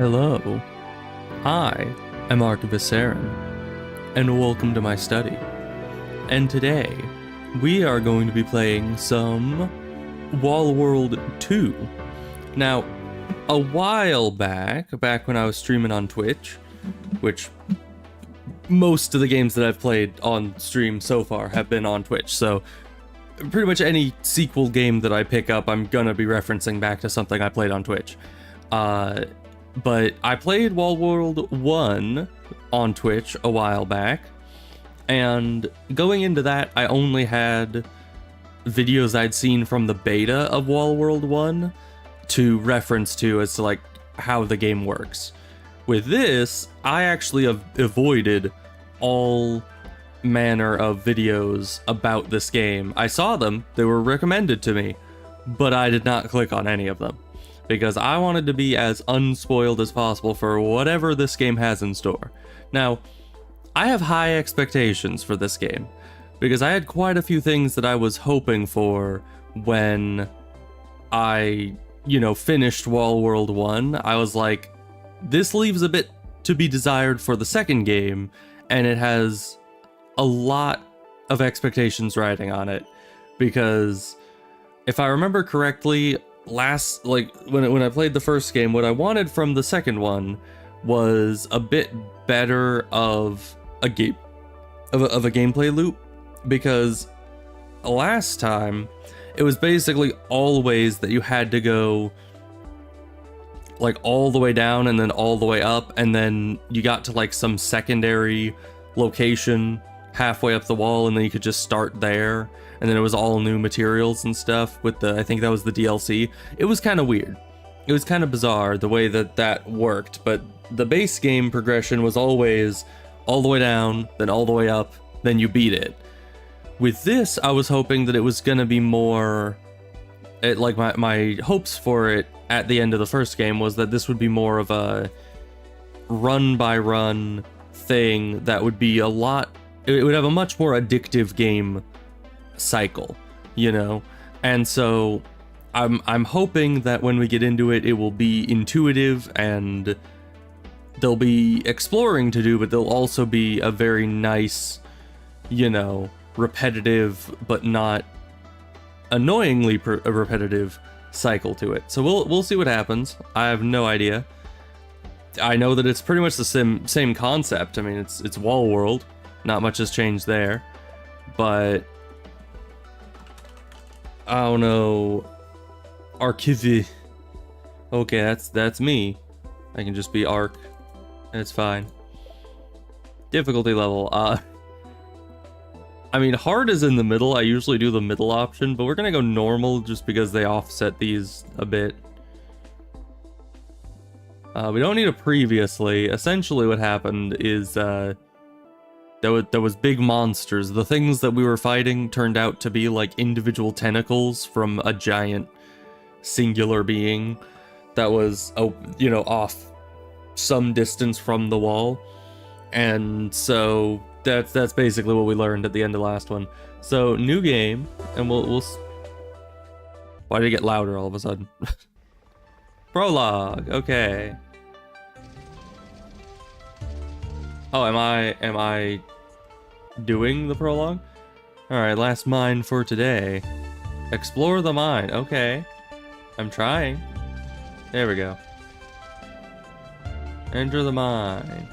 Hello, I am Archivist Aaron, and welcome to my study. And today, we are going to be playing some Wall World 2. Now, a while back when I was streaming on Twitch, which most of the games that I've played on stream so far have been on Twitch, so pretty much any sequel game that I pick up, I'm gonna be referencing back to something I played on Twitch. But I played Wall World 1 on Twitch a while back, and going into that, I only had videos I'd seen from the beta of Wall World 1 to reference to as to like how the game works. With this, I actually have avoided all manner of videos about this game. I saw them, they were recommended to me, but I did not click on any of them, because I wanted to be as unspoiled as possible for whatever this game has in store. Now, I have high expectations for this game, because I had quite a few things that I was hoping for when I, finished Wall World 1. I was like, this leaves a bit to be desired for the second game, and it has a lot of expectations riding on it, because if I remember correctly, when I played the first game, what I wanted from the second one was a bit better of a gameplay loop, because last time it was basically always that you had to go like all the way down and then all the way up, and then you got to like some secondary location halfway up the wall, and then you could just start there, and then it was all new materials and stuff with I think that was the DLC. It was kind of weird. It was kind of bizarre the way that worked, but the base game progression was always all the way down, then all the way up, then you beat it. With this, I was hoping that it was gonna be more, my hopes for it at the end of the first game was that this would be more of a run by run thing that would be it would have a much more addictive game cycle, and so I'm hoping that when we get into it, it will be intuitive, and there'll be exploring to do, but there'll also be a very nice, repetitive but not annoyingly repetitive cycle to it. So we'll see what happens. I have no idea. I know that it's pretty much the same concept. I mean, it's Wall World. Not much has changed there, but I don't know. Archive. Okay, that's me. I can just be Arc. It's fine. Difficulty level. I mean, hard is in the middle. I usually do the middle option, but we're gonna go normal just because they offset these a bit. We don't need a previously. Essentially what happened is there was big monsters. The things that we were fighting turned out to be like individual tentacles from a giant singular being that was, off some distance from the wall. And so that's basically what we learned at the end of the last one. So new game, and we'll why did it get louder all of a sudden? Prologue. Okay. Oh, am I doing the prologue? Alright, last mine for today. Explore the mine. Okay. I'm trying. There we go. Enter the mine.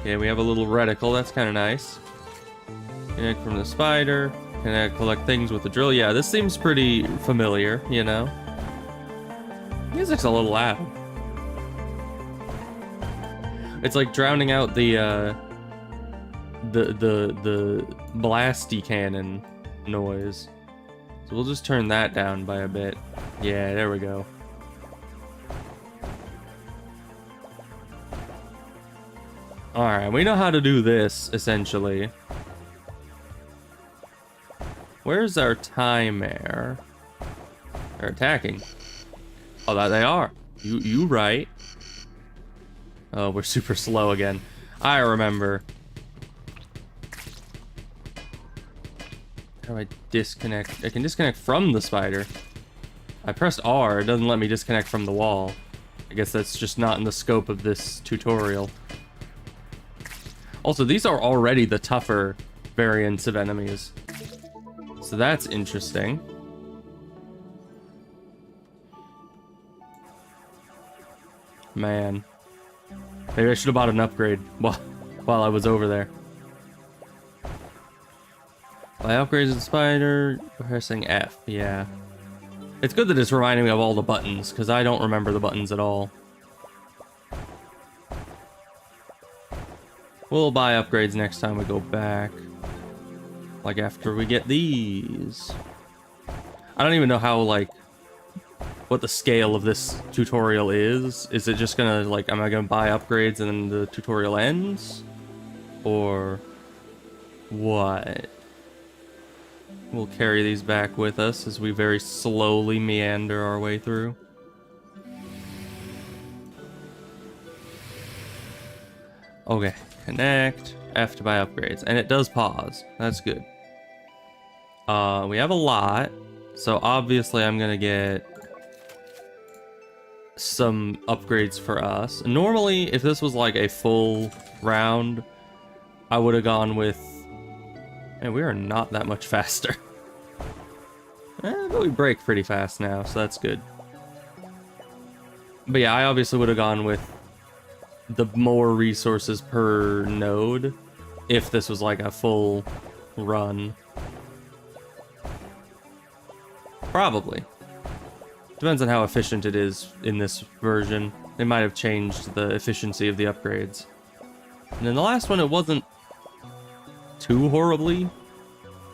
Okay, we have a little reticle. That's kind of nice. Connect from the spider. Collect things with the drill. Yeah, this seems pretty familiar, Music's a little loud. It's like drowning out the blasty cannon noise. So we'll just turn that down by a bit. Yeah, there we go. Alright, we know how to do this, essentially. Where's our timer? They're attacking. Oh, that they are. You right. Oh, we're super slow again. I remember. How do I disconnect? I can disconnect from the spider. I pressed R, it doesn't let me disconnect from the wall. I guess that's just not in the scope of this tutorial. Also, these are already the tougher variants of enemies. So that's interesting. Man. Maybe I should have bought an upgrade while I was over there. By upgrades the spider, pressing F, yeah. It's good that it's reminding me of all the buttons, because I don't remember the buttons at all. We'll buy upgrades next time we go back. Like after we get these. I don't even know how, like, what the scale of this tutorial is. Is it just gonna, like, am I gonna buy upgrades and then the tutorial ends? Or what? We'll carry these back with us as we very slowly meander our way through. Okay, connect, F to buy upgrades, and it does pause. That's good. We have a lot, so obviously I'm gonna get some upgrades for us. Normally, if this was like a full round, I would have gone with... Man, we are not that much faster. But we break pretty fast now, so that's good. But yeah, I obviously would have gone with the more resources per node if this was like a full run. Probably. Depends on how efficient it is in this version. They might have changed the efficiency of the upgrades. And then the last one, it wasn't too horribly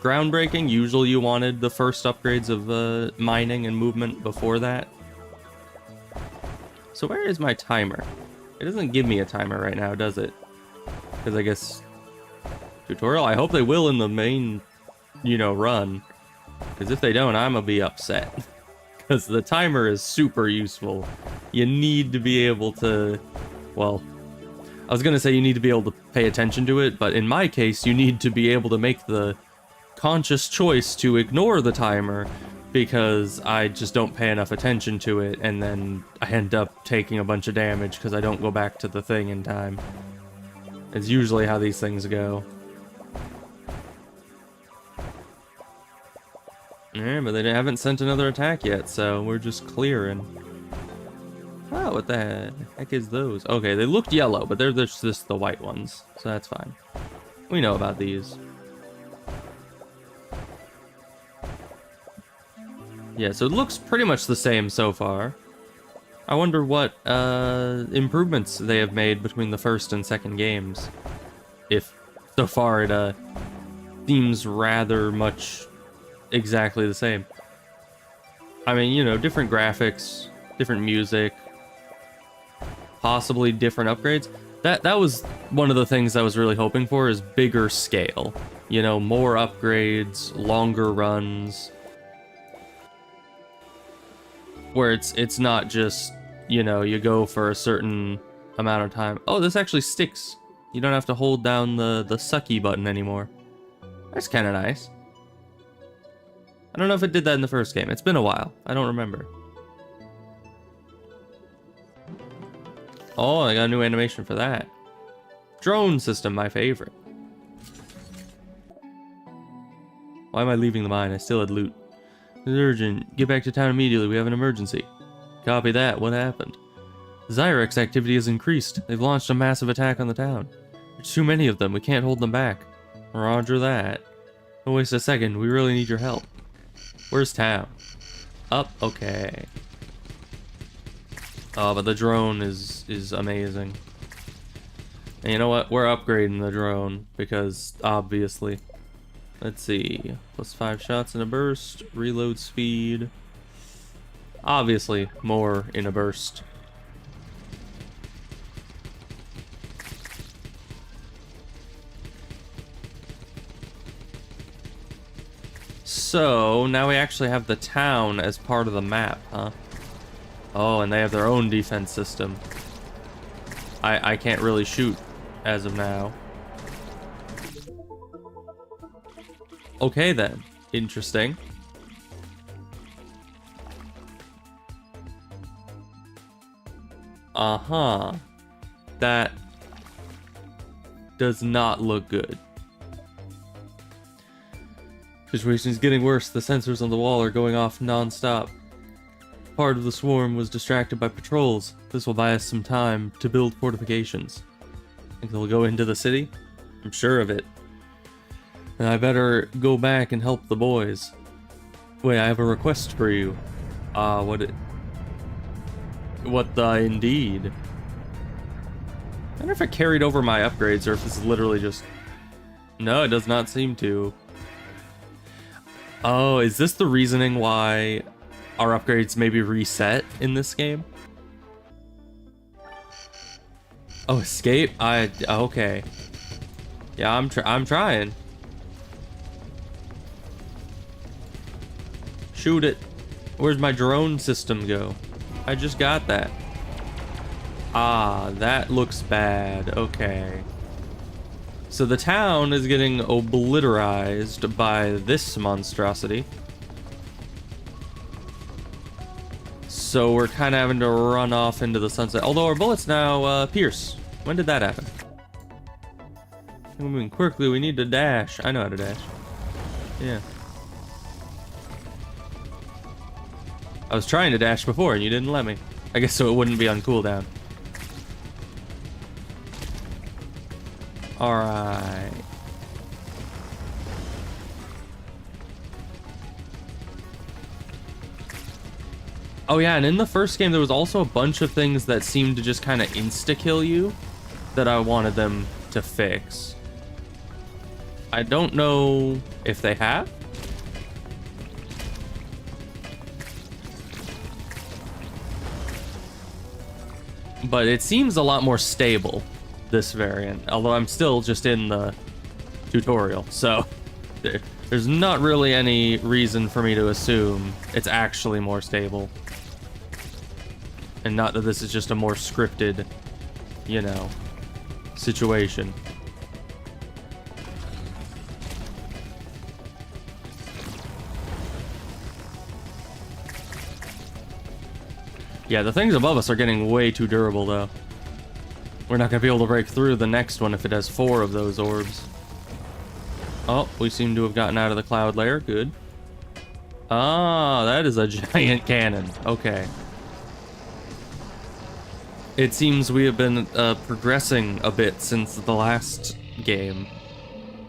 groundbreaking. Usually you wanted the first upgrades of mining and movement before that. So where is my timer? It doesn't give me a timer right now, does it? Because I guess... Tutorial? I hope they will in the main, you know, run. Because if they don't, I'm gonna be upset. Because the timer is super useful. You need to be able to... Well... I was gonna say you need to be able to pay attention to it, but in my case, you need to be able to make the conscious choice to ignore the timer, because I just don't pay enough attention to it, and then I end up taking a bunch of damage because I don't go back to the thing in time. It's usually how these things go. Yeah, but they haven't sent another attack yet, so we're just clearing. Oh, what the heck is those? Okay, they looked yellow, but they're just the white ones, so that's fine. We know about these. Yeah, so it looks pretty much the same so far. I wonder what improvements they have made between the first and second games. If so far it seems rather much exactly the same. I mean, you know, different graphics, different music, possibly different upgrades. That was one of the things I was really hoping for, is bigger scale. You know, more upgrades, longer runs. Where it's not just, you know, you go for a certain amount of time. Oh, this actually sticks. You don't have to hold down the sucky button anymore. That's kind of nice. I don't know if it did that in the first game. It's been a while. I don't remember. Oh, I got a new animation for that. Drone system, my favorite. Why am I leaving the mine? I still had loot. It's urgent. Get back to town immediately. We have an emergency. Copy that. What happened? Zyrex activity has increased. They've launched a massive attack on the town. There's too many of them. We can't hold them back. Roger that. Don't waste a second. We really need your help. Where's town? Up. Okay. Oh, but the drone is amazing. And you know what? We're upgrading the drone because obviously. Let's see. +5 shots in a burst. Reload speed. Obviously, more in a burst. So, now we actually have the town as part of the map, huh? Oh, and they have their own defense system. I can't really shoot as of now. Okay then. Interesting. Uh-huh. That does not look good. Situation is getting worse. The sensors on the wall are going off non-stop. Part of the swarm was distracted by patrols. This will buy us some time to build fortifications. Think they'll go into the city? I'm sure of it. And I better go back and help the boys. Wait, I have a request for you. What the indeed? I wonder if it carried over my upgrades or if it's literally just... No, it does not seem to. Oh, is this the reasoning why our upgrades may be reset in this game? Oh, escape? Okay. Yeah, I'm trying. Shoot it. Where's my drone system go? I just got that. Ah, that looks bad. Okay. So the town is getting obliterized by this monstrosity. So we're kind of having to run off into the sunset. Although our bullets now pierce. When did that happen? Moving quickly, we need to dash. I know how to dash. Yeah. I was trying to dash before and you didn't let me. I guess so it wouldn't be on cooldown. Alright. Oh yeah, and in the first game there was also a bunch of things that seemed to just kind of insta-kill you that I wanted them to fix. I don't know if they have. But it seems a lot more stable, this variant. Although I'm still just in the tutorial, so there's not really any reason for me to assume it's actually more stable. And not that this is just a more scripted, you know, situation. Yeah, the things above us are getting way too durable, though. We're not going to be able to break through the next one if it has 4 of those orbs. Oh, we seem to have gotten out of the cloud layer. Good. Ah, that is a giant cannon. Okay. It seems we have been progressing a bit since the last game.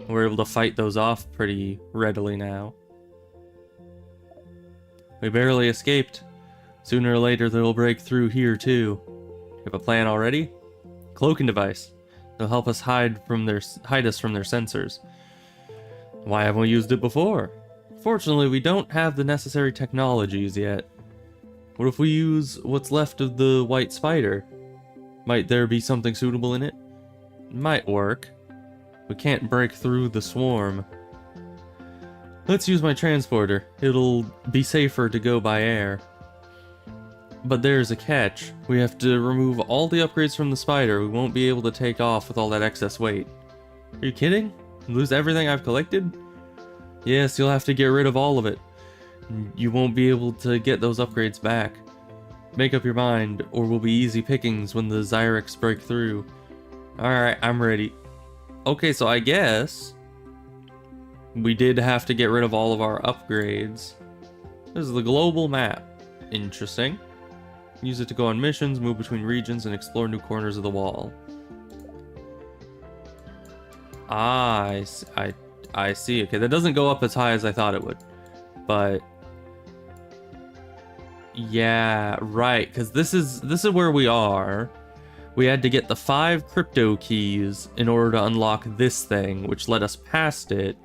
We're able to fight those off pretty readily now. We barely escaped. Sooner or later, they'll break through here, too. You have a plan already? Cloaking device. They'll help us hide us from their sensors. Why haven't we used it before? Fortunately, we don't have the necessary technologies yet. What if we use what's left of the white spider? Might there be something suitable in it? Might work. We can't break through the swarm. Let's use my transporter. It'll be safer to go by air. But there's a catch. We have to remove all the upgrades from the spider. We won't be able to take off with all that excess weight. Are you kidding? Lose everything I've collected? Yes, you'll have to get rid of all of it. You won't be able to get those upgrades back. Make up your mind, or we'll be easy pickings when the Zyrex break through. Alright, I'm ready. Okay, so I guess we did have to get rid of all of our upgrades. This is the global map. Interesting. Use it to go on missions, move between regions, and explore new corners of the wall. Ah, I see. Okay, that doesn't go up as high as I thought it would. But yeah, right, because this is where we are. We had to get the 5 crypto keys in order to unlock this thing, which led us past it.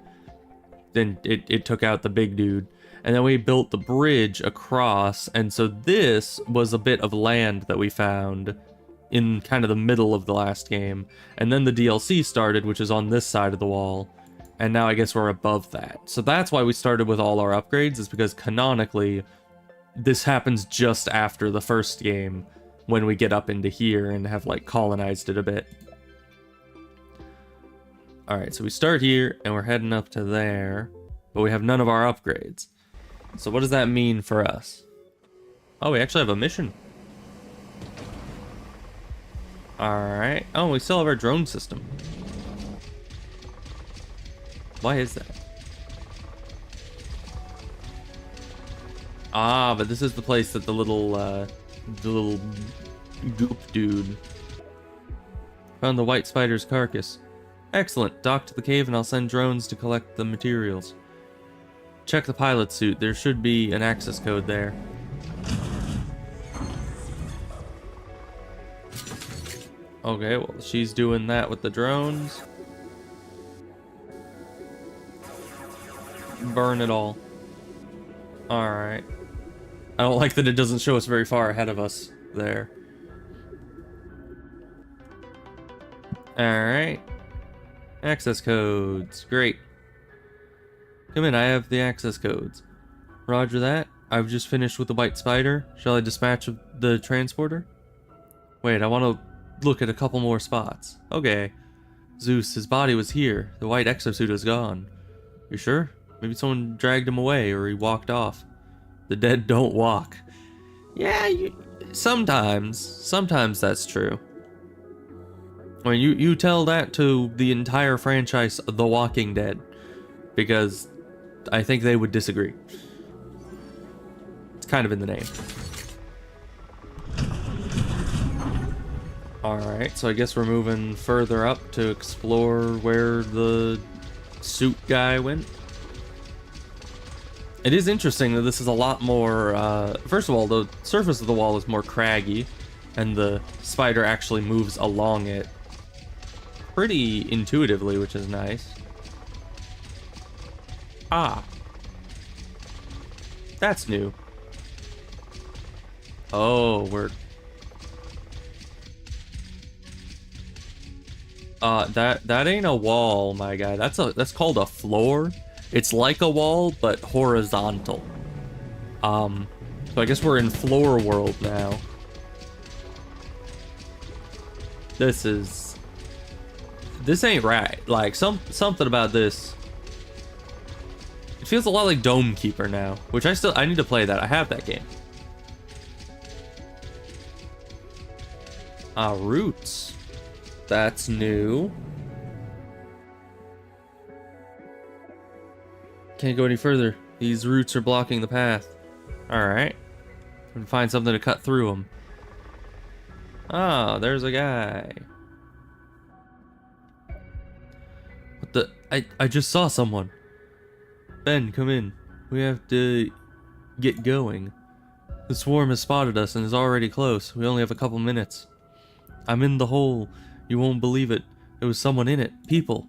Then it took out the big dude. And then we built the bridge across, and so this was a bit of land that we found in kind of the middle of the last game. And then the DLC started, which is on this side of the wall. And now I guess we're above that. So that's why we started with all our upgrades, is because canonically, this happens just after the first game, when we get up into here and have like colonized it a bit. Alright, so we start here, and we're heading up to there, but we have none of our upgrades. So what does that mean for us? Oh, we actually have a mission. Alright. Oh, we still have our drone system. Why is that? Ah, but this is the place that the little goop dude found the white spider's carcass. Excellent. Dock to the cave and I'll send drones to collect the materials. Check the pilot suit. There should be an access code there. Okay, well, she's doing that with the drones. Burn it all. Alright. I don't like that it doesn't show us very far ahead of us there. Alright. Access codes. Great. Come in, I have the access codes. Roger that. I've just finished with the white spider. Shall I dispatch the transporter? Wait, I want to look at a couple more spots. Okay. Zeus, his body was here. The white exosuit is gone. You sure? Maybe someone dragged him away or he walked off. The dead don't walk. Yeah, sometimes that's true. I mean, you tell that to the entire franchise The Walking Dead, because I think they would disagree. It's kind of in the name. Alright, so I guess we're moving further up to explore where the suit guy went. It is interesting that this is a lot more, first of all, the surface of the wall is more craggy, and the spider actually moves along it pretty intuitively, which is nice. Ah. That's new. Oh, we're... that ain't a wall, my guy. That's called a floor. It's like a wall, but horizontal. So I guess we're in floor world now. This ain't right. Like, something about this. It feels a lot like Dome Keeper now, which I need to play that. I have that game. Roots. That's new. Can't go any further. These roots are blocking the path. Alright. I'm gonna find something to cut through them. Ah, there's a guy. What the? I just saw someone. Ben, come in. We have to get going. The swarm has spotted us and is already close. We only have a couple minutes. I'm in the hole. You won't believe it. There was someone in it. People.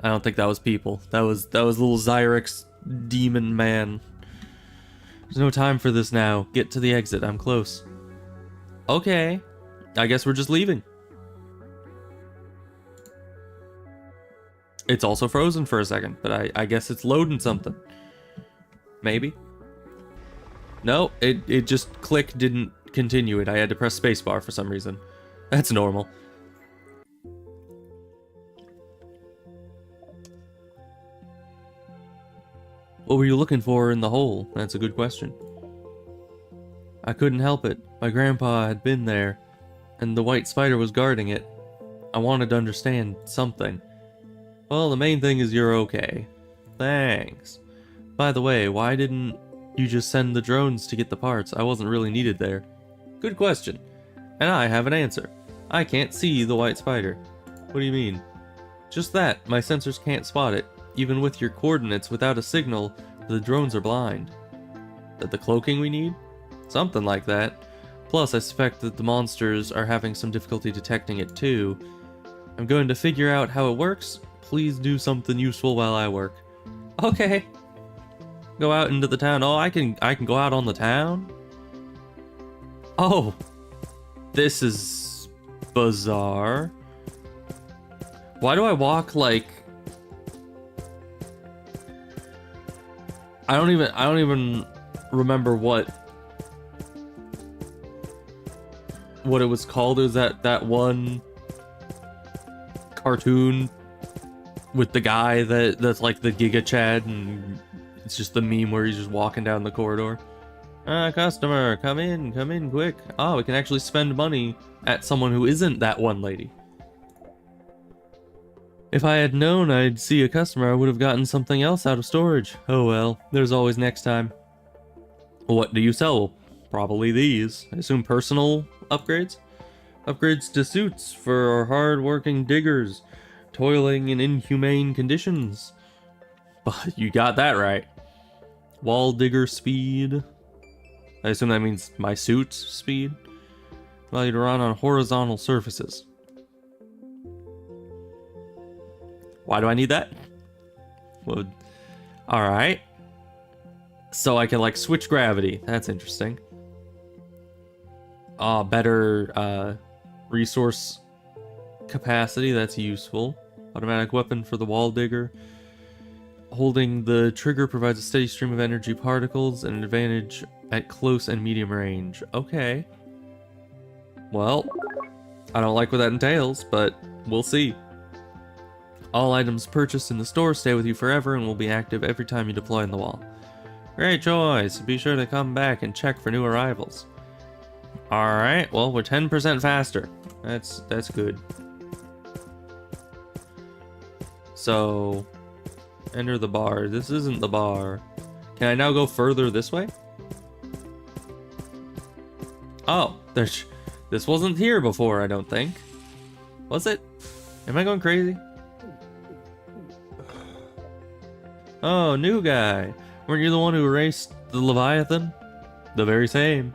I don't think that was people. That was little Xyrix demon man. There's no time for this now. Get to the exit. I'm close. Okay. I guess we're just leaving. It's also frozen for a second, but I guess it's loading something. Maybe. No, it just didn't continue it. I had to press spacebar for some reason. That's normal. What were you looking for in the hole? That's a good question. I couldn't help it. My grandpa had been there, and the white spider was guarding it. I wanted to understand something. Well, the main thing is you're okay. Thanks. By the way, why didn't you just send the drones to get the parts? I wasn't really needed there. Good question. And I have an answer. I can't see the white spider. What do you mean? Just that, my sensors can't spot it. Even with your coordinates, without a signal, the drones are blind. That the cloaking we need? Something like that. Plus, I suspect that the monsters are having some difficulty detecting it too. I'm going to figure out how it works. Please do something useful while I work. Okay. Go out into the town. Oh, I can go out on the town? Oh. This is bizarre. Why do I walk like... I don't even remember what it was called. It was that one cartoon with the guy that's like the Giga Chad, and it's just the meme where he's just walking down the corridor. Customer, come in quick. Oh, we can actually spend money at someone who isn't that one lady. If I had known I'd see a customer, I would have gotten something else out of storage. Oh well, there's always next time. What do you sell? Probably these. I assume personal upgrades? Upgrades to suits for our hard-working diggers, toiling in inhumane conditions. But you got that right. Wall digger speed. I assume that means my suit's speed. Allow you to run on horizontal surfaces. Why do I need that? Well, alright. So I can like switch gravity. That's interesting. Better resource capacity. That's useful. Automatic weapon for the wall digger. Holding the trigger provides a steady stream of energy particles and an advantage at close and medium range. Okay. Well, I don't like what that entails, but we'll see. All items purchased in the store stay with you forever and will be active every time you deploy in the wall. Great choice. Be sure to come back and check for new arrivals. Alright, well, we're 10% faster. That's good. So, enter the bar. This isn't the bar. Can I now go further this way? Oh, this wasn't here before, I don't think. Was it? Am I going crazy? Oh, new guy. Weren't you the one who erased the Leviathan? The very same.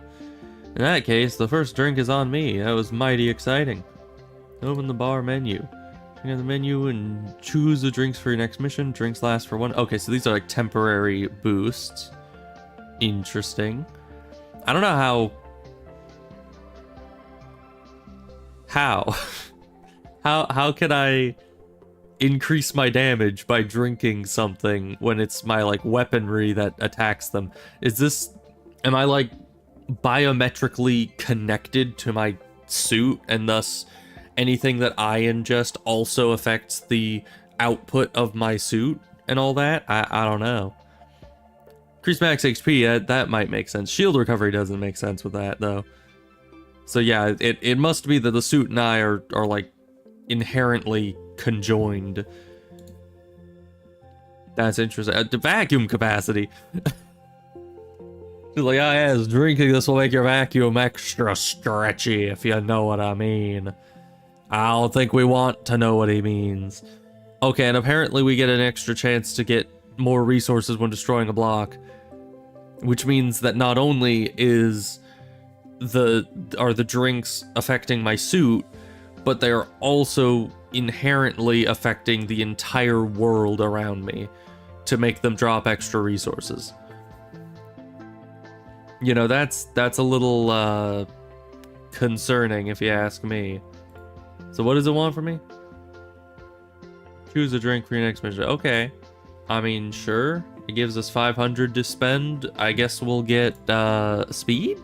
In that case, the first drink is on me. That was mighty exciting. Open the bar menu. Check out the menu and choose the drinks for your next mission. Drinks last for one. Okay, so these are like temporary boosts. Interesting. I don't know how can I increase my damage by drinking something when it's my like weaponry that attacks them? Am I like biometrically connected to my suit and thus anything that I ingest also affects the output of my suit and all that? I don't know. Increase max HP, that might make sense. Shield recovery doesn't make sense with that though. So yeah, it must be that the suit and I are like inherently conjoined. That's interesting. The vacuum capacity. She's like, oh yes, drinking this will make your vacuum extra stretchy, if you know what I mean. I don't think we want to know what he means. Okay, and apparently we get an extra chance to get more resources when destroying a block. Which means that not only are the drinks affecting my suit, but they are also inherently affecting the entire world around me to make them drop extra resources. You know, that's a little concerning if you ask me. So what does it want from me? Choose a drink for your next mission. Okay. I mean, sure. It gives us 500 to spend. I guess we'll get speed?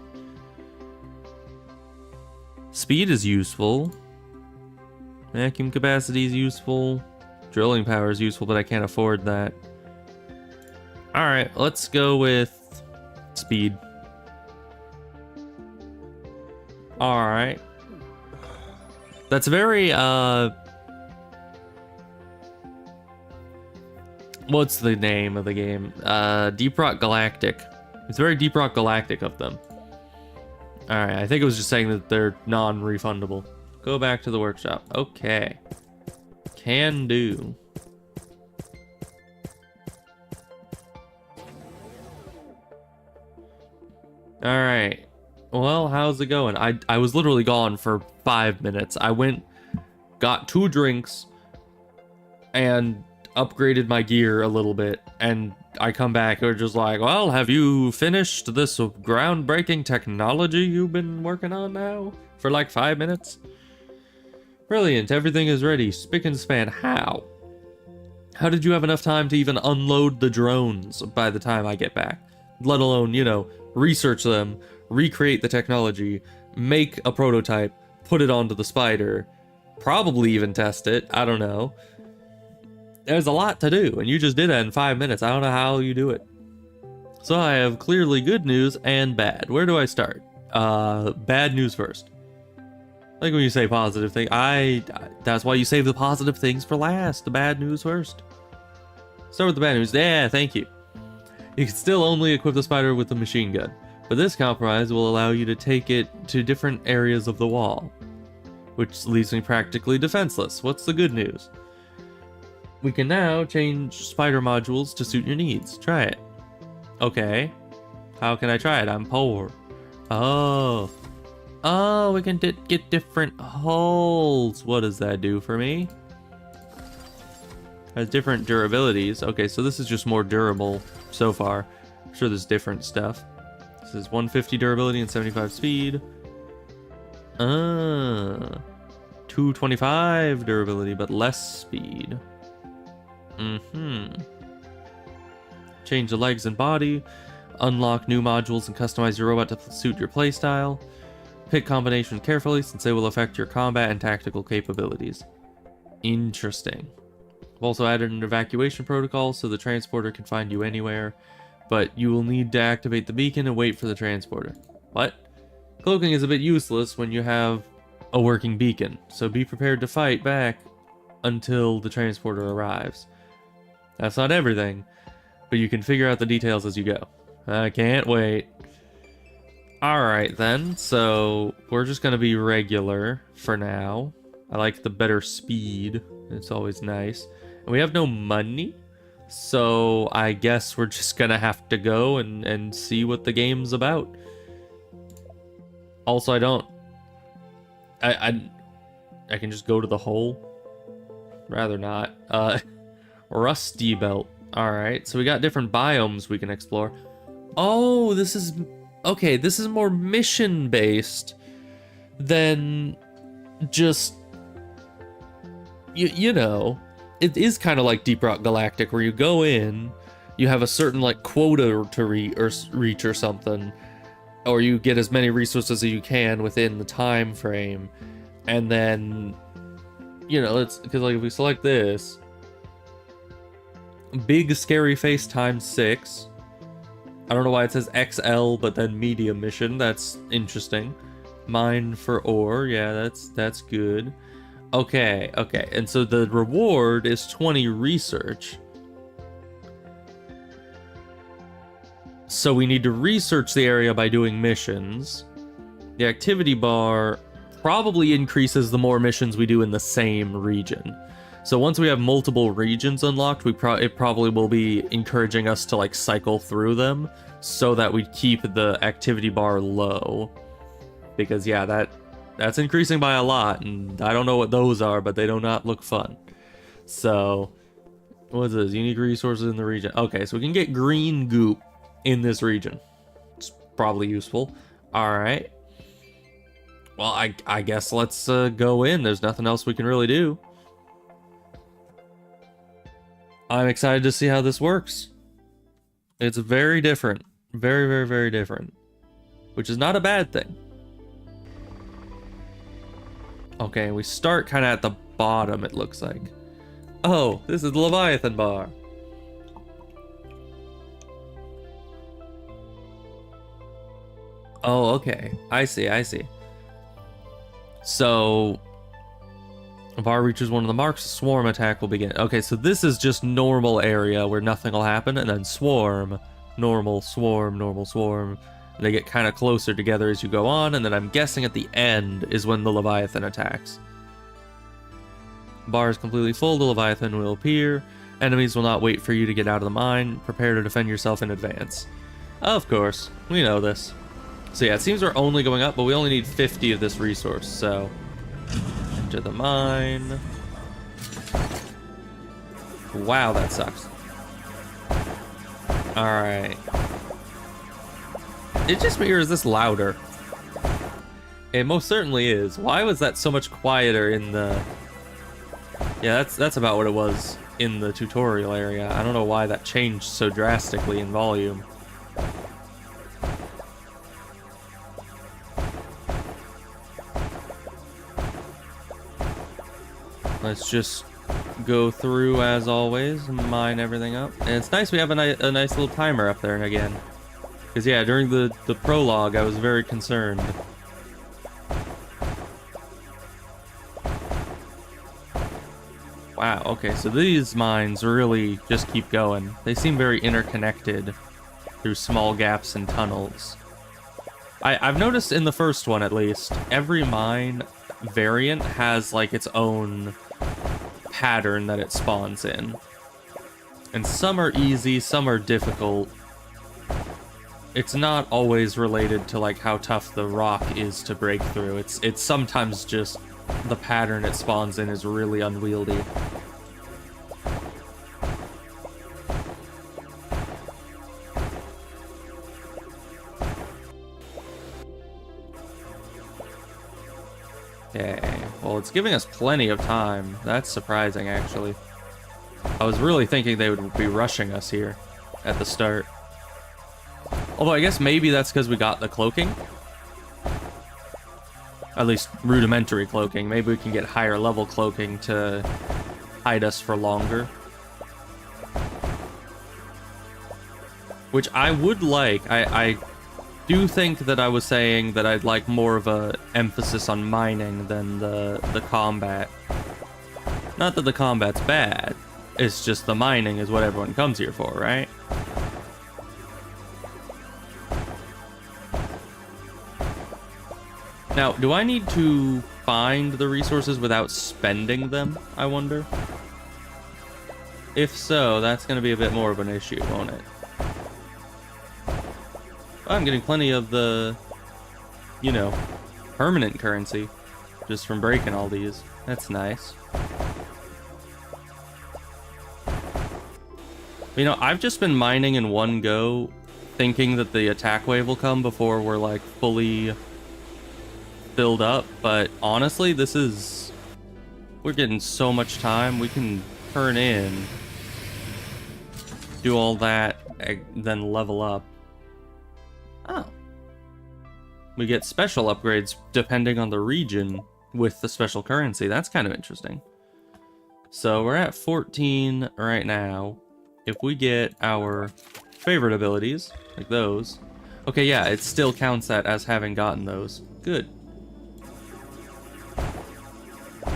Speed is useful. Vacuum capacity is useful. Drilling power is useful, but I can't afford that. Alright, let's go with speed. Alright. That's very, what's the name of the game? Deep Rock Galactic. It's very Deep Rock Galactic of them. Alright, I think it was just saying that they're non-refundable. Go back to the workshop. Okay. Can do. Alright. Well, how's it going? I was literally gone for 5 minutes. I went, got 2 drinks, and upgraded my gear a little bit, and I come back, they're just like, well, have you finished this groundbreaking technology you've been working on now for like 5 minutes? Brilliant, everything is ready, spick and span. How? How did you have enough time to even unload the drones by the time I get back? Let alone, you know, research them, recreate the technology, make a prototype, put it onto the spider, probably even test it, I don't know. There's a lot to do, and you just did it in 5 minutes. I don't know how you do it. So I have clearly good news and bad. Where do I start? Bad news first. Like when you say positive thing, that's why you save the positive things for last. The bad news first. Start with the bad news. Yeah, thank you. You can still only equip the spider with a machine gun, but this compromise will allow you to take it to different areas of the wall, which leaves me practically defenseless. What's the good news? We can now change spider modules to suit your needs. Try it. Okay. How can I try it? I'm poor. Oh. Oh, we can get different hulls. What does that do for me? Has different durabilities. Okay, so this is just more durable so far. I'm sure there's different stuff. This is 150 durability and 75 speed. 225 durability, but less speed. Change the legs and body. Unlock new modules and customize your robot to suit your playstyle. Pick combinations carefully since they will affect your combat and tactical capabilities. Interesting. I've also added an evacuation protocol so the transporter can find you anywhere, but you will need to activate the beacon and wait for the transporter. What? Cloaking is a bit useless when you have a working beacon, so be prepared to fight back until the transporter arrives. That's not everything, but you can figure out the details as you go. I can't wait. Alright then, so we're just gonna be regular for now. I like the better speed, it's always nice. And we have no money, so I guess we're just gonna have to go and see what the game's about. Also, I can just go to the hole. Rather not. Rusty belt. Alright, so we got different biomes we can explore. Oh, this is... Okay, this is more mission-based than just... You know, it is kind of like Deep Rock Galactic, where you go in, you have a certain, like, quota to reach or something, or you get as many resources as you can within the time frame, and then, you know, it's... Because, like, if we select this... Big Scary Face times 6... I don't know why it says XL, but then medium mission. That's interesting. Mine for ore. Yeah, that's good. Okay. And so the reward is 20 research. So we need to research the area by doing missions. The activity bar probably increases the more missions we do in the same region. So once we have multiple regions unlocked, it probably will be encouraging us to like cycle through them so that we keep the activity bar low. Because yeah, that's increasing by a lot, and I don't know what those are, but they do not look fun. So, what's this? Unique resources in the region. Okay, so we can get green goop in this region. It's probably useful. Alright. Well, I guess let's go in. There's nothing else we can really do. I'm excited to see how this works. It's very different. Very, very, very different. Which is not a bad thing. Okay, we start kind of at the bottom, it looks like. Oh, this is the Leviathan bar. Oh, okay. I see. So... Bar reaches one of the marks, swarm attack will begin. Okay, so this is just normal area where nothing will happen, and then swarm, normal, swarm, normal, swarm. And they get kind of closer together as you go on, and then I'm guessing at the end is when the Leviathan attacks. Bar is completely full, the Leviathan will appear. Enemies will not wait for you to get out of the mine. Prepare to defend yourself in advance. Of course, we know this. So yeah, it seems we're only going up, but we only need 50 of this resource, so... To the mine. Wow, that sucks. Alright. Is just me or is this louder? It most certainly is. Why was that so much quieter in the... Yeah, that's about what it was in the tutorial area. I don't know why that changed so drastically in volume. Let's just go through as always, mine everything up. And it's nice we have a nice little timer up there again. Because yeah, during the prologue, I was very concerned. Wow, okay, so these mines really just keep going. They seem very interconnected through small gaps and tunnels. I've noticed in the first one, at least, every mine variant has, like, its own pattern that it spawns in. And some are easy, some are difficult. It's not always related to, like, how tough the rock is to break through. It's sometimes just the pattern it spawns in is really unwieldy. Okay, well, it's giving us plenty of time. That's surprising, actually. I was really thinking they would be rushing us here at the start. Although I guess maybe that's because we got the cloaking. At least rudimentary cloaking. Maybe we can get higher level cloaking to hide us for longer. Which I would like. I do think that I was saying that I'd like more of a emphasis on mining than the combat. Not that the combat's bad. It's just the mining is what everyone comes here for, right? Now, do I need to find the resources without spending them, I wonder? If so, that's going to be a bit more of an issue, won't it? I'm getting plenty of the, you know, permanent currency just from breaking all these. That's nice. You know, I've just been mining in one go, thinking that the attack wave will come before we're, like, fully filled up, but honestly, we're getting so much time. We can turn in, do all that, then level up. Oh. We get special upgrades depending on the region with the special currency. That's kind of interesting. So we're at 14 right now. If we get our favorite abilities, like those. Okay, yeah, it still counts that as having gotten those. Good.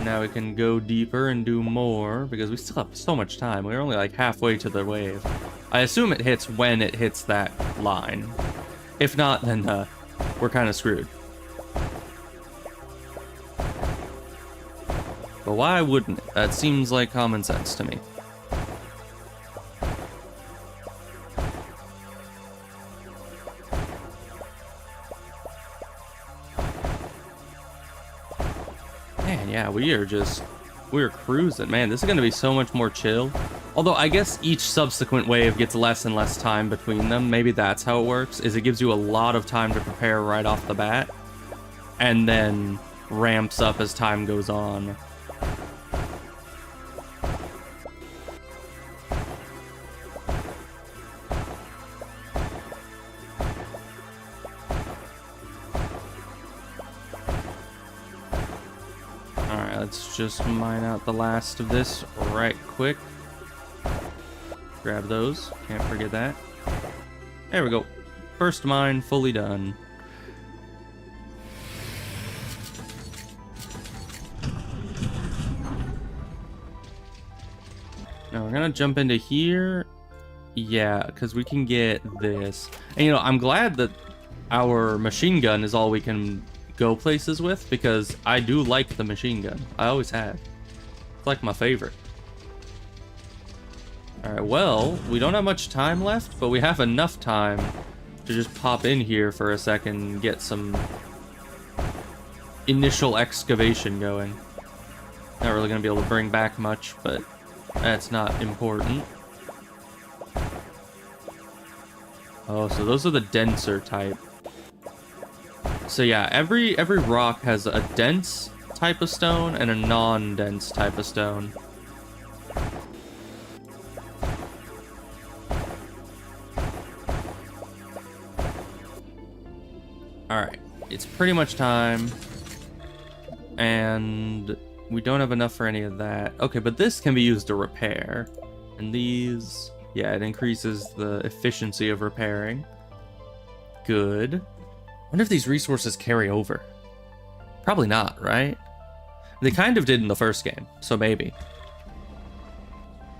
Now we can go deeper and do more, because we still have so much time. We're only like halfway to the wave. I assume it hits when it hits that line. If not, then we're kind of screwed. But why wouldn't it? That seems like common sense to me. Man, yeah, we're cruising. Man, this is going to be so much more chill. Although I guess each subsequent wave gets less and less time between them. Maybe that's how it works, is it gives you a lot of time to prepare right off the bat, and then ramps up as time goes on. Alright, let's just mine out the last of this right quick. Grab those. Can't forget that. There we go. First mine fully done. Now we're gonna jump into here. Yeah, because we can get this. And you know, I'm glad that our machine gun is all we can go places with, because I do like the machine gun. I always have. It's like my favorite. Alright, well, we don't have much time left, but we have enough time to just pop in here for a second and get some initial excavation going. Not really going to be able to bring back much, but that's not important. Oh, so those are the denser type. So yeah, every rock has a dense type of stone and a non-dense type of stone. Alright, it's pretty much time. And We don't have enough for any of that. Okay, but this can be used to repair. And these... Yeah, it increases the efficiency of repairing. Good. I wonder if these resources carry over. Probably not, right? They kind of did in the first game, so maybe.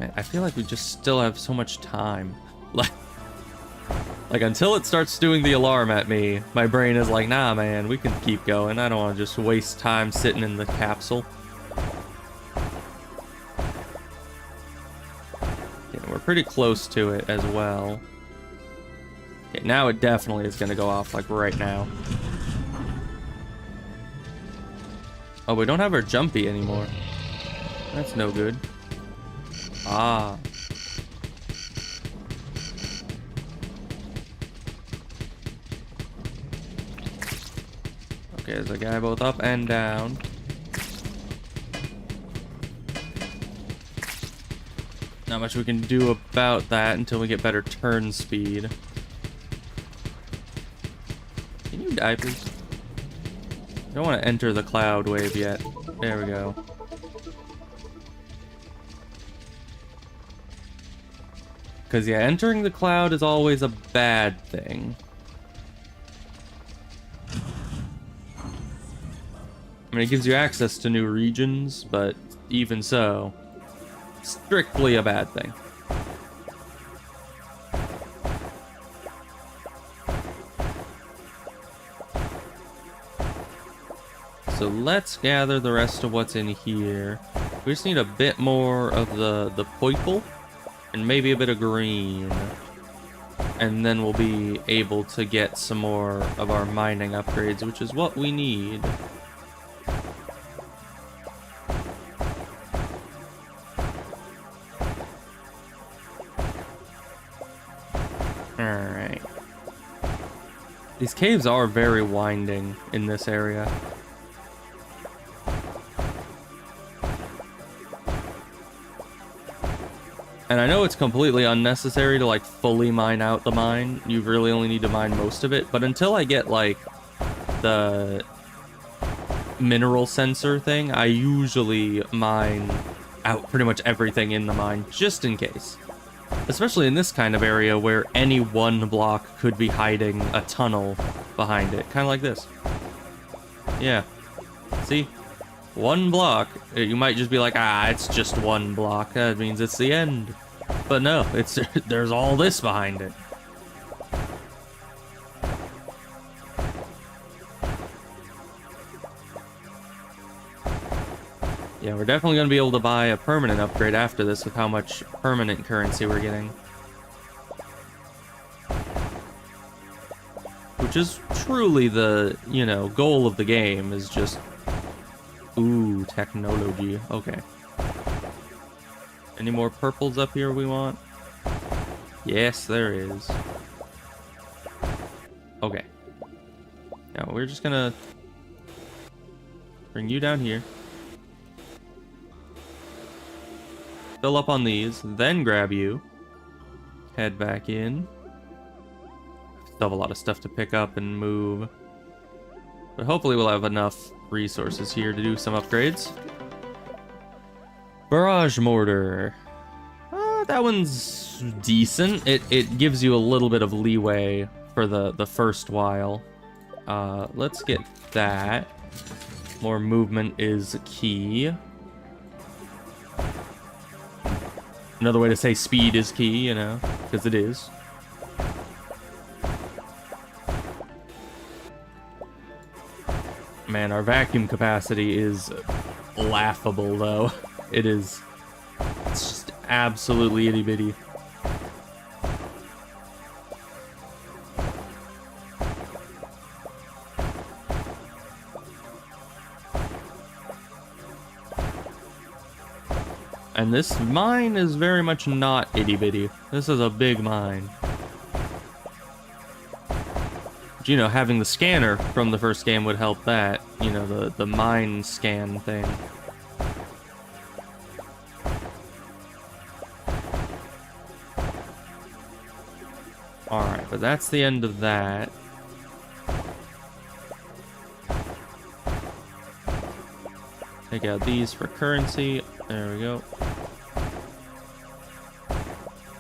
Man, I feel like we just still have so much time. Like until it starts doing the alarm at me, my brain is like, nah, man, we can keep going. I don't want to just waste time sitting in the capsule. Okay, we're pretty close to it as well. Okay, now it definitely is going to go off, like, right now. Oh, we don't have our jumpy anymore. That's no good. Ah. Okay, there's a guy both up and down. Not much we can do about that until we get better turn speed. Can you die, please? I don't want to enter the cloud wave yet. There we go. Because, yeah, entering the cloud is always a bad thing. I mean, it gives you access to new regions, but even so, strictly a bad thing. So let's gather the rest of what's in here. We just need a bit more of the purple and maybe a bit of green. And then we'll be able to get some more of our mining upgrades, which is what we need. Alright. These caves are very winding in this area. And I know it's completely unnecessary to, like, fully mine out the mine. You really only need to mine most of it. But until I get, like, the mineral sensor thing, I usually mine out pretty much everything in the mine, just in case. Especially in this kind of area where any one block could be hiding a tunnel behind it. Kind of like this. Yeah. See? One block. You might just be like, ah, it's just one block. That means it's the end. But no, it's there's all this behind it. Yeah, we're definitely going to be able to buy a permanent upgrade after this with how much permanent currency we're getting. Which is truly the, you know, goal of the game, is just... Ooh, technology. Okay. Any more purples up here we want? Yes, there is. Okay. Now, we're just gonna bring you down here. Fill up on these, then grab you. Head back in. Still have a lot of stuff to pick up and move. But hopefully we'll have enough resources here to do some upgrades. Barrage mortar. That one's decent. It gives you a little bit of leeway for the first while. Let's get that. More movement is key. Another way to say speed is key, you know, because it is. Man, our vacuum capacity is laughable, though. It is. It's just absolutely itty bitty. And this mine is very much not itty bitty. This is a big mine. But, you know, having the scanner from the first game would help that. You know, the mine scan thing. Alright, but that's the end of that. Take out these for currency. There we go.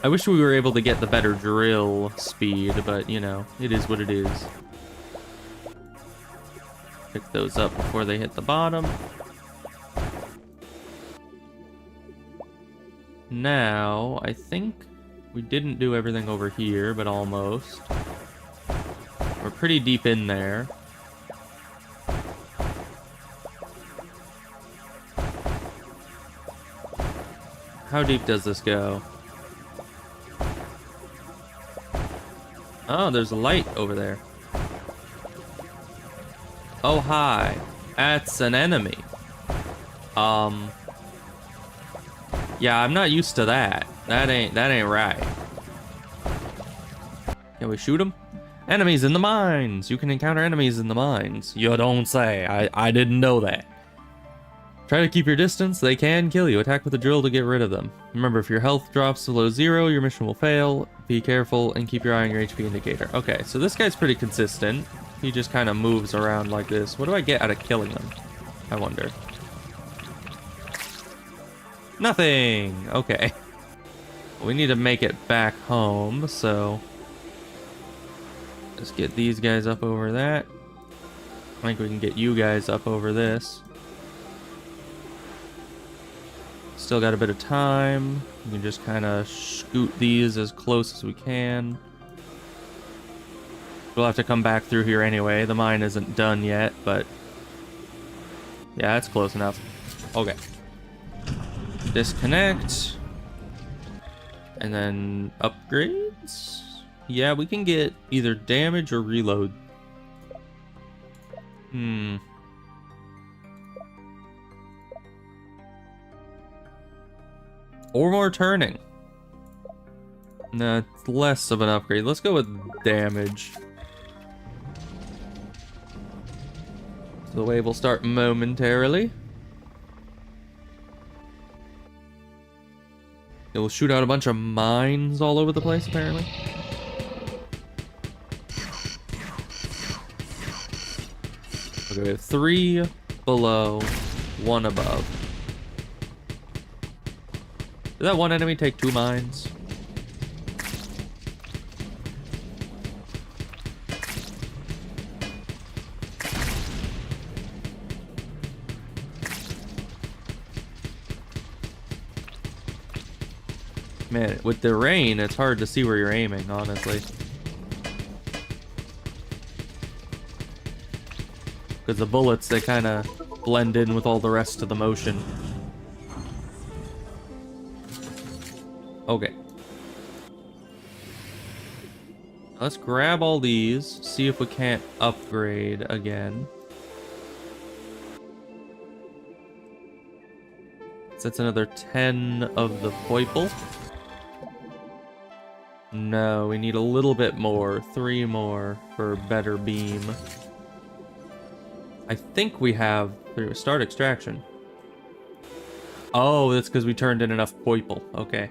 I wish we were able to get the better drill speed, but you know, it is what it is. Pick those up before they hit the bottom. Now, I think we didn't do everything over here, but almost. We're pretty deep in there. How deep does this go? Oh, there's a light over there. Oh, hi. That's an enemy. Yeah, I'm not used to that. That ain't right. Can we shoot them? Enemies in the mines. You can encounter enemies in the mines. You don't say. I didn't know that. Try to keep your distance. They can kill you. Attack with a drill to get rid of them. Remember, if your health drops below 0, your mission will fail. Be careful and keep your eye on your HP indicator. Okay, so this guy's pretty consistent. He just kind of moves around like this. What do I get out of killing him? I wonder. Nothing! Okay. We need to make it back home, so... let's get these guys up over that. I think we can get you guys up over this. Still got a bit of time. We can just kind of scoot these as close as we can. We'll have to come back through here anyway. The mine isn't done yet, but... yeah, it's close enough. Okay. Disconnect. And then upgrades? Yeah, we can get either damage or reload. Or more turning. Nah, it's less of an upgrade. Let's go with damage. So the wave will start momentarily. It will shoot out a bunch of mines all over the place, apparently. Okay, we have 3 below, 1 above. Did that one enemy take 2 mines? Man, with the rain, it's hard to see where you're aiming, honestly. Because the bullets, they kind of blend in with all the rest of the motion. Okay. Let's grab all these, see if we can't upgrade again. So that's another 10 of the foiple. No, we need a little bit more. 3 more for better beam. I think we have... start extraction. Oh, that's because we turned in enough foiple. Okay.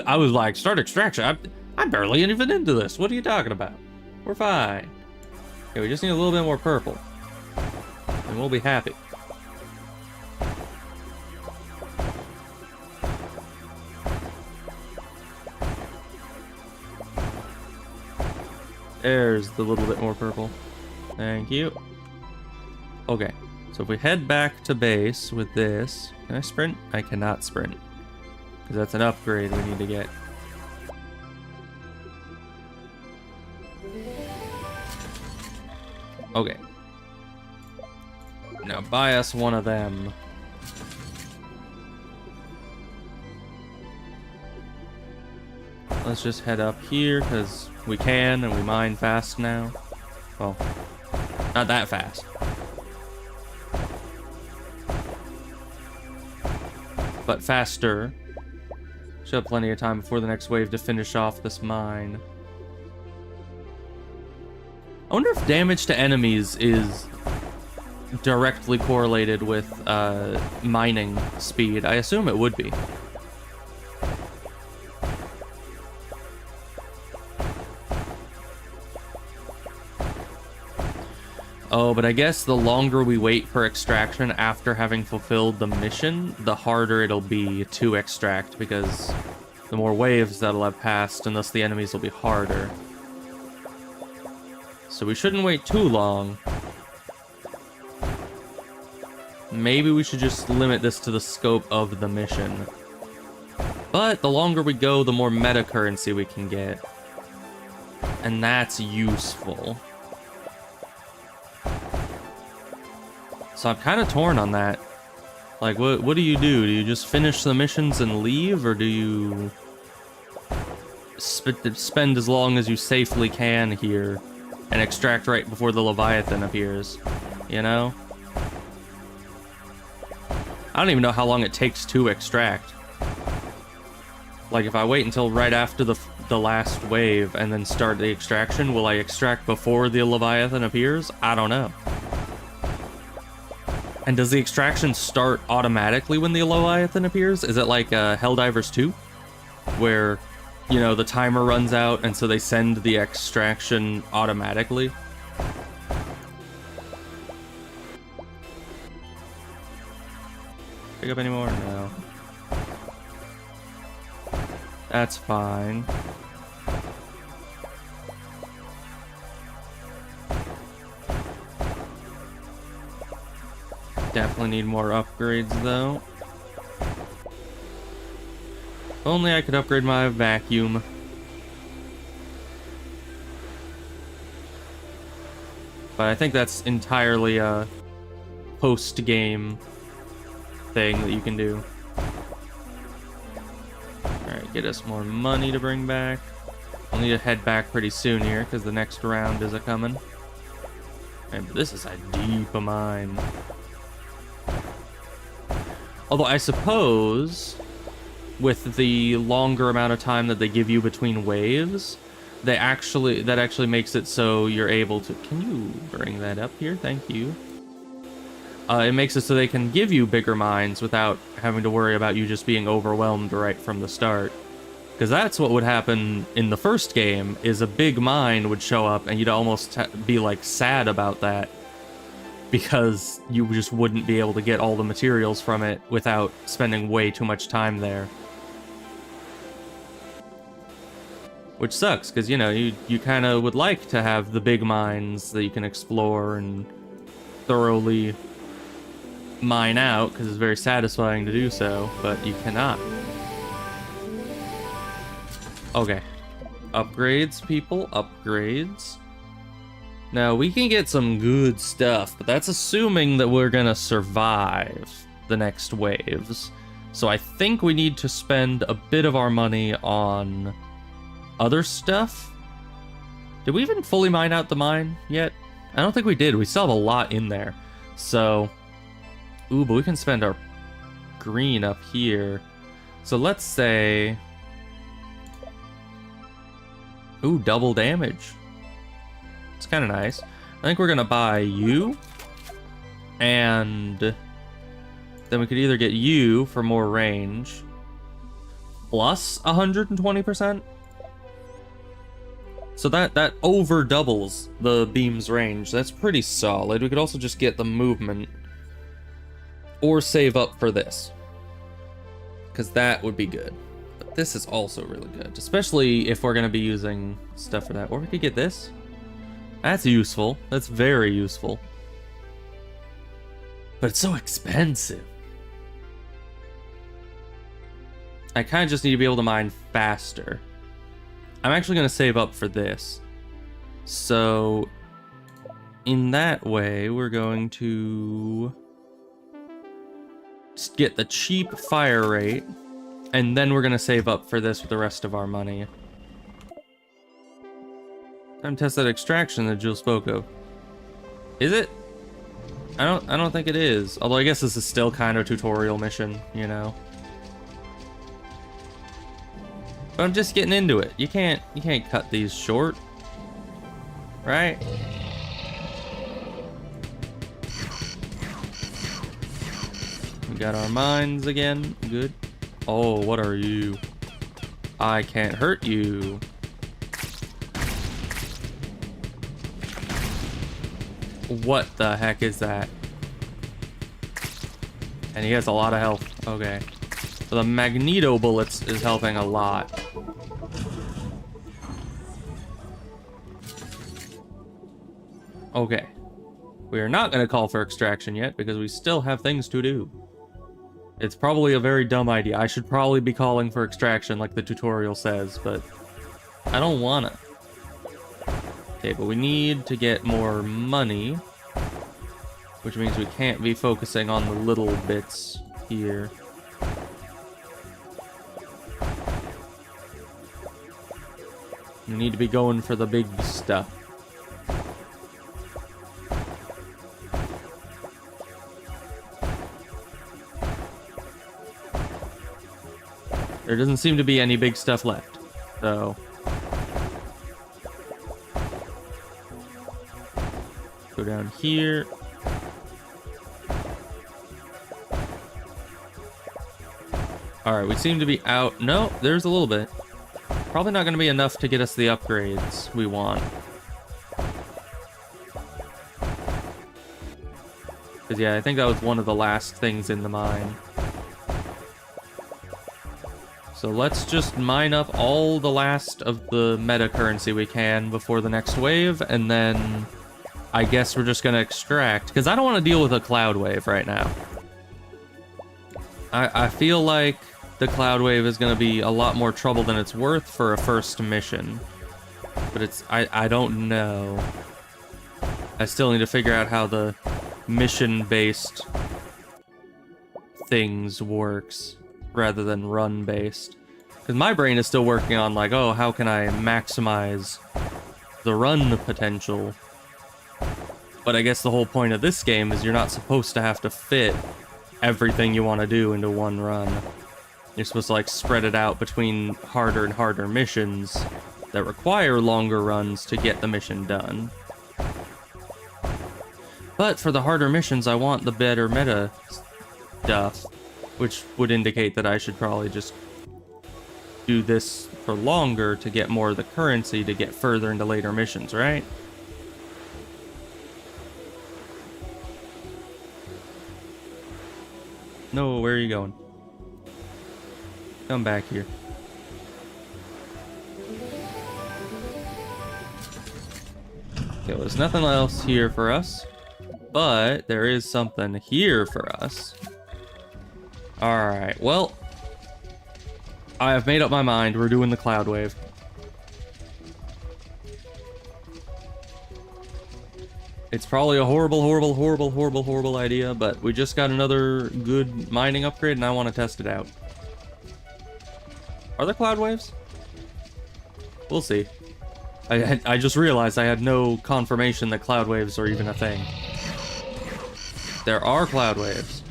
I was like, start extraction? I'm barely even into this. What are you talking about? We're fine. Okay, we just need a little bit more purple. And we'll be happy. There's the little bit more purple. Thank you. Okay, so if we head back to base with this... can I sprint? I cannot sprint. Because that's an upgrade we need to get. Okay. Now buy us one of them. Let's just head up here, because we can, and we mine fast now. Well, not that fast. But faster. Should have plenty of time before the next wave to finish off this mine. I wonder if damage to enemies is directly correlated with mining speed. I assume it would be. Oh, but I guess the longer we wait for extraction after having fulfilled the mission, the harder it'll be to extract, because the more waves that'll have passed, and thus the enemies will be harder. So we shouldn't wait too long. Maybe we should just limit this to the scope of the mission. But the longer we go, the more meta currency we can get. And that's useful. So I'm kind of torn on that. Like, what do you do? Do you just finish the missions and leave? Or do you spend as long as you safely can here and extract right before the Leviathan appears? You know? I don't even know how long it takes to extract. Like, if I wait until right after the last wave and then start the extraction, will I extract before the Leviathan appears? I don't know. And does the extraction start automatically when the Leviathan appears? Is it like Helldivers 2? Where, you know, the timer runs out and so they send the extraction automatically? Pick up any more? No. That's fine. Definitely need more upgrades, though. If only I could upgrade my vacuum. But I think that's entirely a post-game thing that you can do. Alright, get us more money to bring back. We'll need to head back pretty soon here, because the next round is a-coming. And this is a deep mine. Although I suppose, with the longer amount of time that they give you between waves, that actually makes it so you're able to... Can you bring that up here? Thank you. It makes it so they can give you bigger mines without having to worry about you just being overwhelmed right from the start. Because that's what would happen in the first game, is a big mine would show up and you'd almost be like sad about that. Because you just wouldn't be able to get all the materials from it without spending way too much time there. Which sucks, because, you know, you kind of would like to have the big mines that you can explore and thoroughly mine out, because it's very satisfying to do so, but you cannot. Okay. Upgrades, people. Upgrades. Now, we can get some good stuff, but that's assuming that we're gonna survive the next waves. So I think we need to spend a bit of our money on other stuff. Did we even fully mine out the mine yet? I don't think we did. We still have a lot in there. So, ooh, but we can spend our green up here. So let's say, ooh, double damage. It's kind of nice. I think we're going to buy you. And then we could either get you for more range. Plus 120%. So that over doubles the beam's range. That's pretty solid. We could also just get the movement. Or save up for this. Because that would be good. But this is also really good. Especially if we're going to be using stuff for that. Or we could get this. That's useful. That's very useful. But it's so expensive. I kind of just need to be able to mine faster. I'm actually going to save up for this. So, in that way, we're going to just get the cheap fire rate. And then we're going to save up for this with the rest of our money. Time to test that extraction that Jill spoke of. Is it? I don't think it is. Although I guess this is still kind of a tutorial mission, you know. But I'm just getting into it. You can't cut these short. Right? We got our mines again. Good. Oh, what are you? I can't hurt you. What the heck is that? And he has a lot of health. Okay. So the magneto bullets is helping a lot. Okay. We are not going to call for extraction yet because we still have things to do. It's probably a very dumb idea. I should probably be calling for extraction like the tutorial says, but I don't wanna. Okay, but we need to get more money, which means we can't be focusing on the little bits here. We need to be going for the big stuff. There doesn't seem to be any big stuff left, so... Go down here. Alright, we seem to be out... No, there's a little bit. Probably not going to be enough to get us the upgrades we want. Because, yeah, I think that was one of the last things in the mine. So let's just mine up all the last of the meta currency we can before the next wave, and then I guess we're just gonna extract, because I don't want to deal with a cloud wave right now. I feel like the cloud wave is gonna be a lot more trouble than it's worth for a first mission. But it's, I don't know. I still need to figure out how the mission-based things works, rather than run-based. Because my brain is still working on, like, oh, how can I maximize the run potential? But I guess the whole point of this game is you're not supposed to have to fit everything you want to do into one run. You're supposed to, like, spread it out between harder and harder missions that require longer runs to get the mission done. But for the harder missions, I want the better meta stuff, which would indicate that I should probably just do this for longer to get more of the currency to get further into later missions, right? No, where are you going? Come back here. Okay, well, there's nothing else here for us, but there is something here for us. Alright, well, I have made up my mind. We're doing the cloud wave. It's probably a horrible idea, but we just got another good mining upgrade and I want to test it out. Are there cloud waves? We'll see. I just realized I had no confirmation that cloud waves are even a thing. There are cloud waves.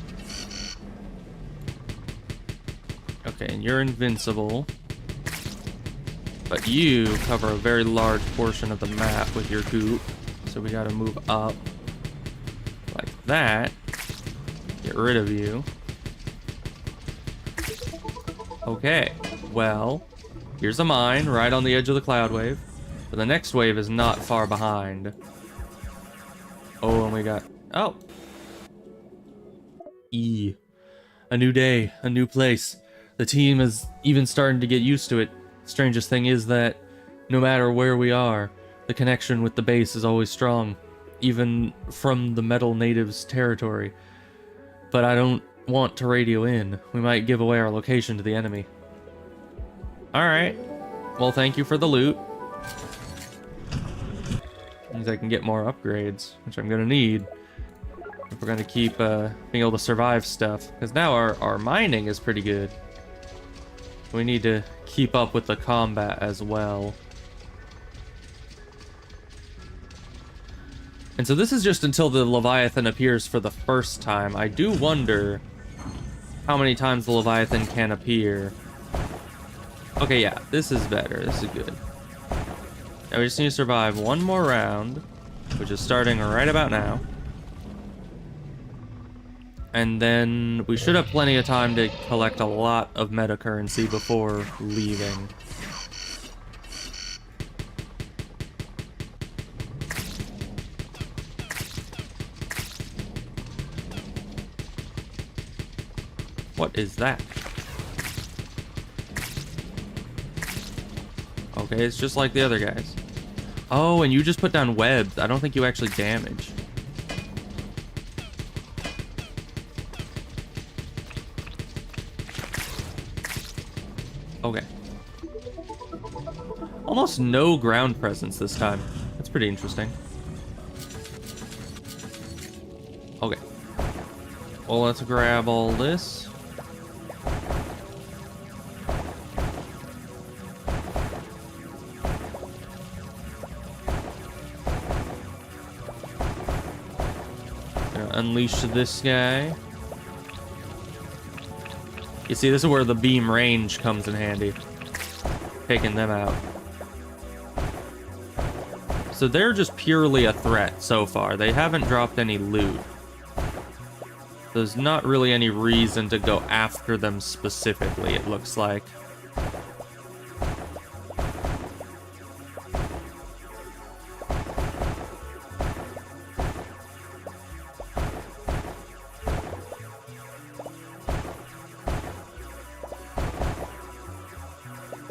Okay, and you're invincible. But you cover a very large portion of the map with your goop. So we gotta move up. Like that. Get rid of you. Okay, well, here's a mine right on the edge of the cloud wave. But the next wave is not far behind. Oh, and we got... Oh! A new day, a new place. The team is even starting to get used to it. Strangest thing is that no matter where we are, the connection with the base is always strong, even from the metal natives' territory. But I don't want to radio in. We might give away our location to the enemy. Alright. Well, thank you for the loot. Means I can get more upgrades, which I'm gonna need if we're gonna keep being able to survive stuff. Because now our mining is pretty good. We need to keep up with the combat as well. And so this is just until the Leviathan appears for the first time. I do wonder how many times the Leviathan can appear. Okay, yeah, this is better. This is good. Now we just need to survive one more round, which is starting right about now. And then we should have plenty of time to collect a lot of meta currency before leaving. What is that? Okay, it's just like the other guys. Oh, and you just put down webs. I don't think you actually damage. Okay. Almost no ground presence this time. That's pretty interesting. Okay. Well, let's grab all this. Gonna unleash this guy. You see, this is where the beam range comes in handy. Taking them out. So they're just purely a threat so far. They haven't dropped any loot. There's not really any reason to go after them specifically, it looks like.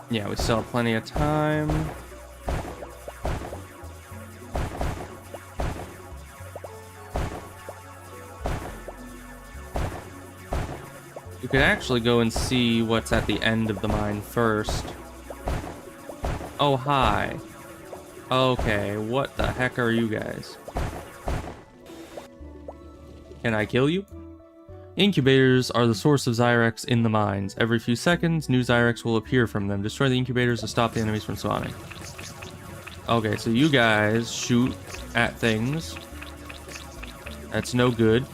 Yeah, we still have plenty of time. We could actually go and see what's at the end of the mine first. Oh, hi. Okay, what the heck are you guys? Can I kill you? Incubators are the source of Zyrex in the mines. Every few seconds, new Zyrex will appear from them. Destroy the incubators to stop the enemies from spawning. Okay, so you guys shoot at things. That's no good.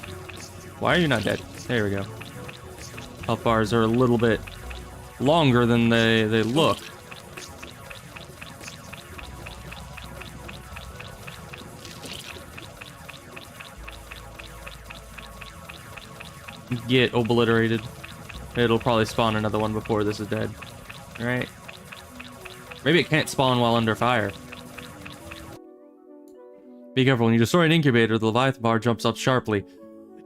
Why are you not dead? There we go. Health bars are a little bit longer than they look. Get obliterated. It'll probably spawn another one before this is dead. Right? Maybe it can't spawn while under fire. Be careful, when you destroy an incubator, the Leviathan bar jumps up sharply.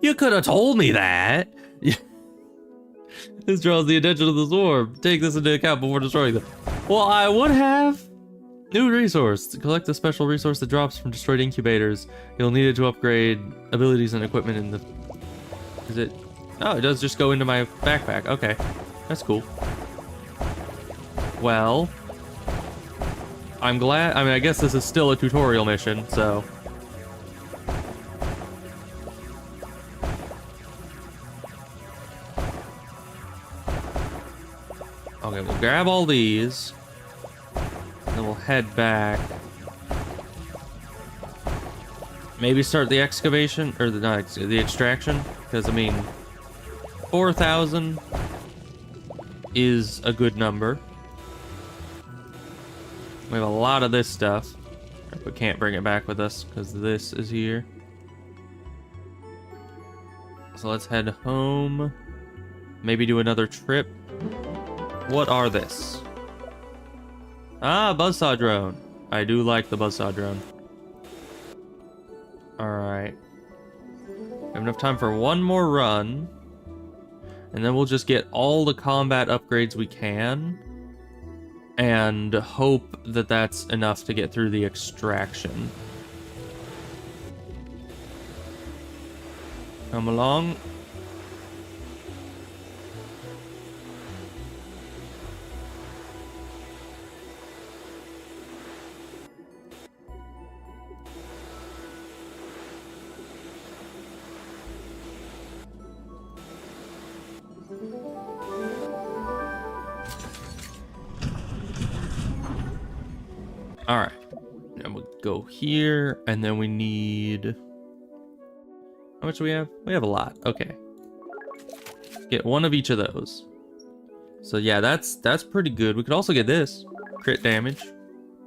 You could have told me that! This draws the attention of the swarm. Take this into account before destroying them. Well, I would have. New resource. To collect the special resource that drops from destroyed incubators. You'll need it to upgrade abilities and equipment in the... Is it... Oh, it does just go into my backpack. Okay. That's cool. Well... I'm glad... I mean, I guess this is still a tutorial mission, so... Okay, we'll grab all these. Then we'll head back. Maybe start the excavation, or the extraction, because I mean, 4,000 is a good number. We have a lot of this stuff. We can't bring it back with us because this is here. So let's head home. Maybe do another trip. What are this? Ah, buzzsaw drone. I do like the buzzsaw drone. Alright. We have enough time for one more run. And then we'll just get all the combat upgrades we can. And hope that that's enough to get through the extraction. Come along. All right, and we'll go here, and then we need... How much do we have? We have a lot. Okay. Get one of each of those. So yeah, that's pretty good. We could also get this. Crit damage.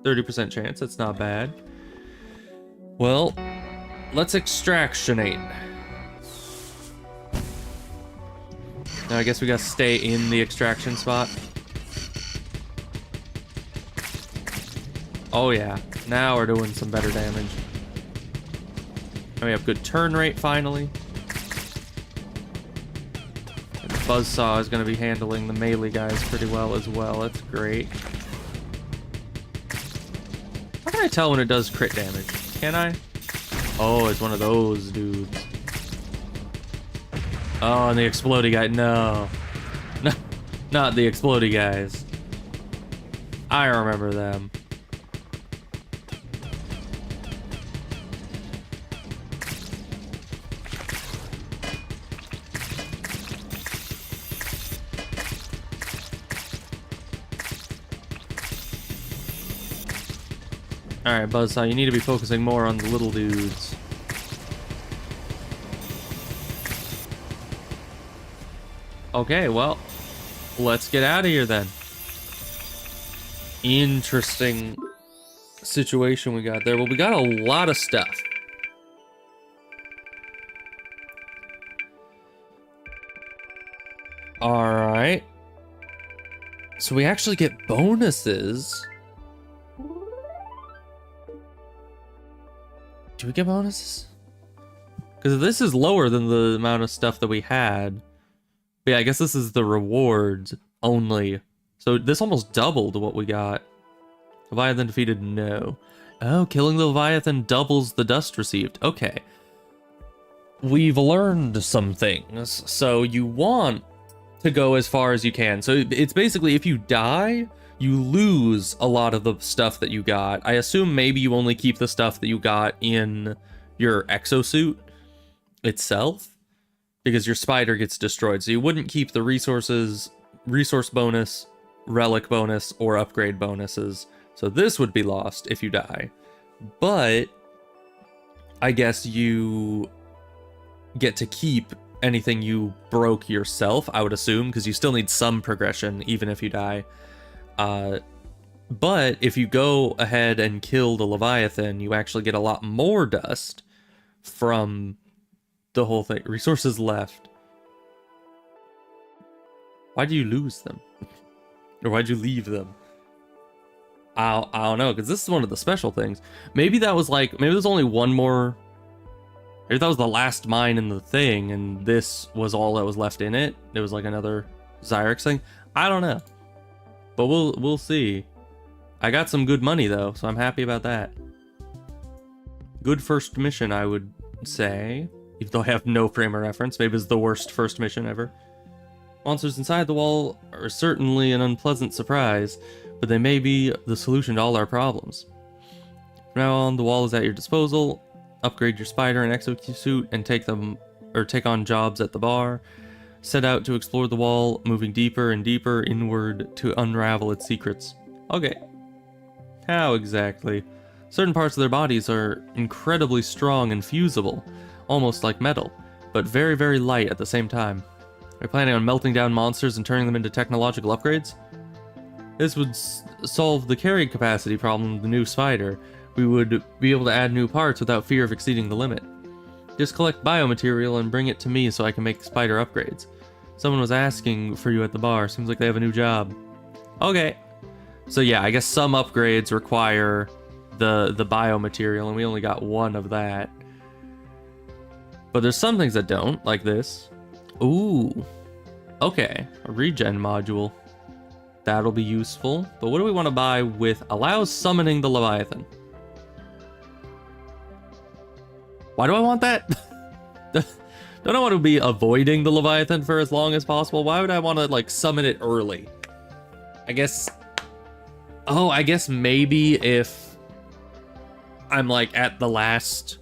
30% chance. That's not bad. Well, let's extractionate. Now I guess we gotta stay in the extraction spot. Oh yeah, now we're doing some better damage. And we have good turn rate finally. Buzzsaw is going to be handling the melee guys pretty well as well. That's great. How can I tell when it does crit damage? Can I? Oh, it's one of those dudes. Oh, and the explodey guy. No. No, not the explodey guys. I remember them. Alright, Buzzsaw, you need to be focusing more on the little dudes. Okay, well, let's get out of here then. Interesting situation we got there. Well, we got a lot of stuff. Alright. So we actually get bonuses. Do we get bonuses? Because this is lower than the amount of stuff that we had. But yeah, I guess this is the rewards only. So this almost doubled what we got. Leviathan defeated, no. Oh, killing the Leviathan doubles the dust received. Okay. We've learned some things. So you want to go as far as you can. So it's basically if you die, you lose a lot of the stuff that you got. I assume maybe you only keep the stuff that you got in your exosuit itself, because your spider gets destroyed. So you wouldn't keep the resource bonus, relic bonus, or upgrade bonuses. So this would be lost if you die. But I guess you get to keep anything you broke yourself, I would assume, because you still need some progression even if you die. But if you go ahead and kill the Leviathan, you actually get a lot more dust from the whole thing. Resources left. Why do you lose them? Or why'd you leave them? I don't know, because this is one of the special things. Maybe that was like, maybe there's only one more. Maybe that was the last mine in the thing, and this was all that was left in it. It was like another Zyrex thing. I don't know. But we'll see. I got some good money though, so I'm happy about that. Good first mission, I would say. Even though I have no frame of reference, maybe it's the worst first mission ever. Monsters inside the wall are certainly an unpleasant surprise, but they may be the solution to all our problems. From now on, the wall is at your disposal. Upgrade your spider and exosuit and take on jobs at the bar. Set out to explore the wall, moving deeper and deeper inward to unravel its secrets. Okay. How exactly? Certain parts of their bodies are incredibly strong and fusible, almost like metal, but very, very light at the same time. Are you planning on melting down monsters and turning them into technological upgrades? This would solve the carrying capacity problem of the new spider. We would be able to add new parts without fear of exceeding the limit. Just collect biomaterial and bring it to me so I can make spider upgrades. Someone was asking for you at the bar. Seems like they have a new job. Okay. So yeah, I guess some upgrades require the biomaterial, and we only got one of that. But there's some things that don't, like this. Ooh. Okay, a regen module. That'll be useful. But what do we want to buy with allows summoning the Leviathan? Why do I want that? Don't I want to be avoiding the Leviathan for as long as possible? Why would I want to, like, summon it early? I guess... Oh, I guess maybe if I'm, like, at the last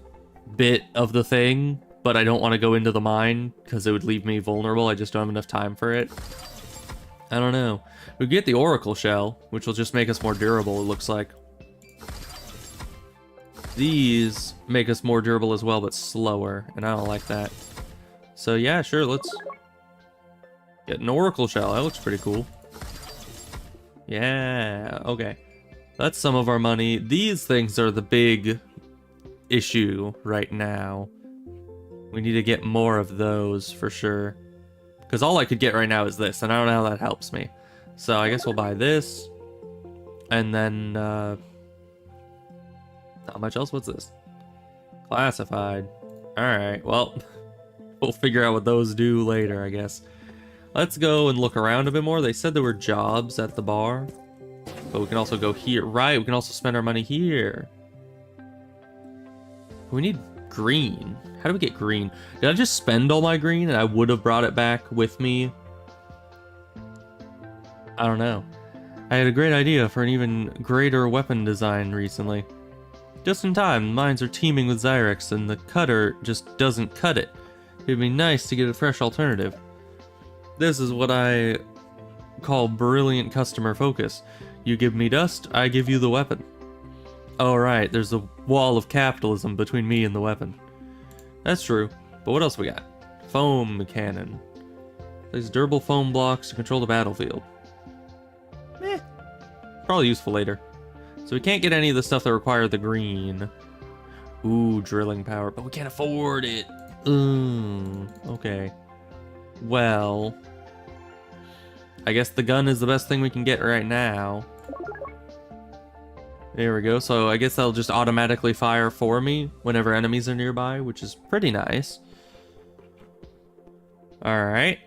bit of the thing, but I don't want to go into the mine because it would leave me vulnerable. I just don't have enough time for it. I don't know. We get the Oracle Shell, which will just make us more durable, it looks like. These make us more durable as well, but slower, and I don't like that. So yeah, sure, let's get an Oracle Shell. That looks pretty cool. Yeah, okay. That's some of our money. These things are the big issue right now. We need to get more of those for sure. Because all I could get right now is this, and I don't know how that helps me. So I guess we'll buy this. And then, not much else. What's this? Classified. Alright, well, we'll figure out what those do later, I guess. Let's go and look around a bit more. They said there were jobs at the bar. But we can also go here. Right, we can also spend our money here. We need green. How do we get green? Did I just spend all my green and I would have brought it back with me? I don't know. I had a great idea for an even greater weapon design recently. Just in time, mines are teeming with Zyrex and the cutter just doesn't cut it. It'd be nice to get a fresh alternative. This is what I call brilliant customer focus. You give me dust, I give you the weapon. Oh right, there's a wall of capitalism between me and the weapon. That's true, but what else we got? Foam cannon. These durable foam blocks to control the battlefield. Probably useful later. So we can't get any of the stuff that require the green. Ooh, drilling power, but we can't afford it. Okay. Well, I guess the gun is the best thing we can get right now. There we go. So I guess that'll just automatically fire for me whenever enemies are nearby, which is pretty nice. Alright.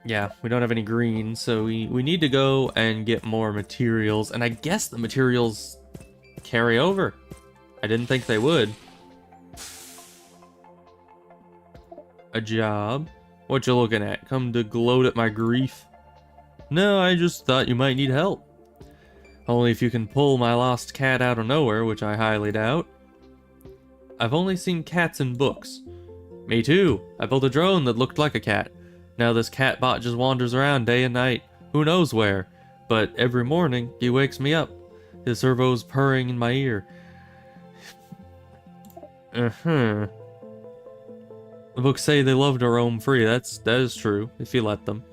Yeah, we don't have any green, so we need to go and get more materials. And I guess the materials carry over. I didn't think they would. A job? What you looking at? Come to gloat at my grief? No, I just thought you might need help. Only if you can pull my lost cat out of nowhere, which I highly doubt. I've only seen cats in books. Me too. I built a drone that looked like a cat. Now this cat bot just wanders around day and night, who knows where. But every morning, he wakes me up. His servo's purring in my ear. The books say they love to roam free. That is true, if you let them.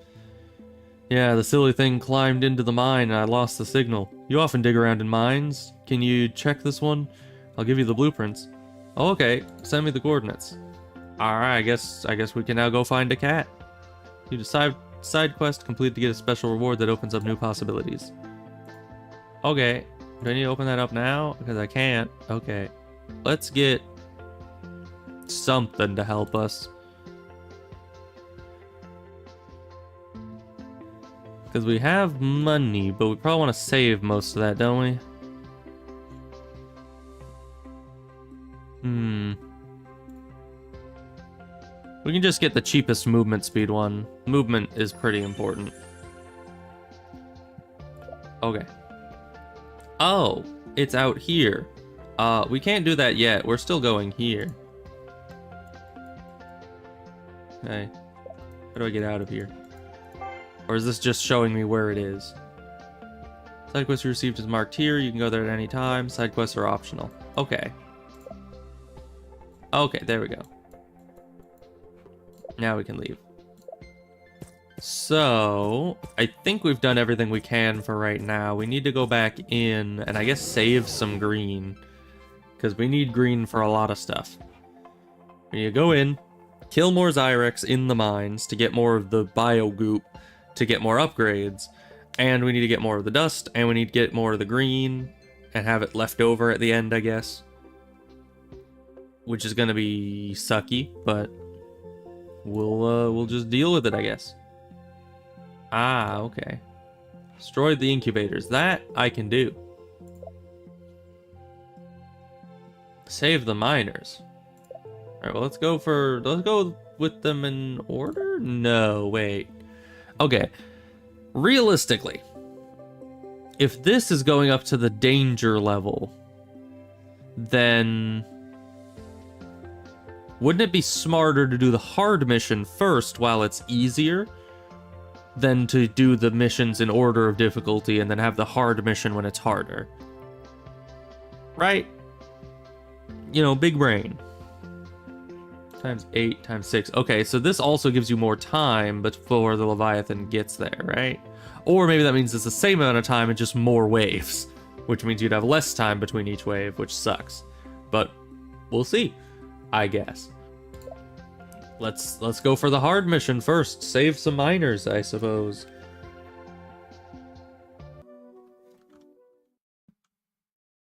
Yeah, the silly thing climbed into the mine and I lost the signal. You often dig around in mines. Can you check this one? I'll give you the blueprints. Oh, okay, send me the coordinates. Alright, I guess we can now go find a cat. You decide side quest complete to get a special reward that opens up new possibilities. Okay, do I need to open that up now? Because I can't. Okay, let's get something to help us. Because we have money, but we probably want to save most of that, don't we? We can just get the cheapest movement speed one. Movement is pretty important. Okay. Oh, it's out here. We can't do that yet. We're still going here. Okay. How do I get out of here? Or is this just showing me where it is? Side quests you received is marked here. You can go there at any time. Side quests are optional. Okay. Okay, there we go. Now we can leave. So, I think we've done everything we can for right now. We need to go back in and I guess save some green. Because we need green for a lot of stuff. We need to go in, kill more Zyrex in the mines to get more of the bio goop, to get more upgrades. And we need to get more of the dust, and we need to get more of the green, and have it left over at the end, I guess. Which is gonna be sucky, but we'll just deal with it, I guess. Ah, okay. Destroy the incubators. That I can do. Save the miners. Alright, well let's go with them in order? No, wait. Okay. Realistically, if this is going up to the danger level, then wouldn't it be smarter to do the hard mission first while it's easier than to do the missions in order of difficulty and then have the hard mission when it's harder? Right? You know, big brain. Times 8 times 6. Okay, so this also gives you more time before the Leviathan gets there, right? Or maybe that means it's the same amount of time and just more waves, which means you'd have less time between each wave, which sucks. But we'll see, I guess. Let's go for the hard mission first. Save some miners, I suppose.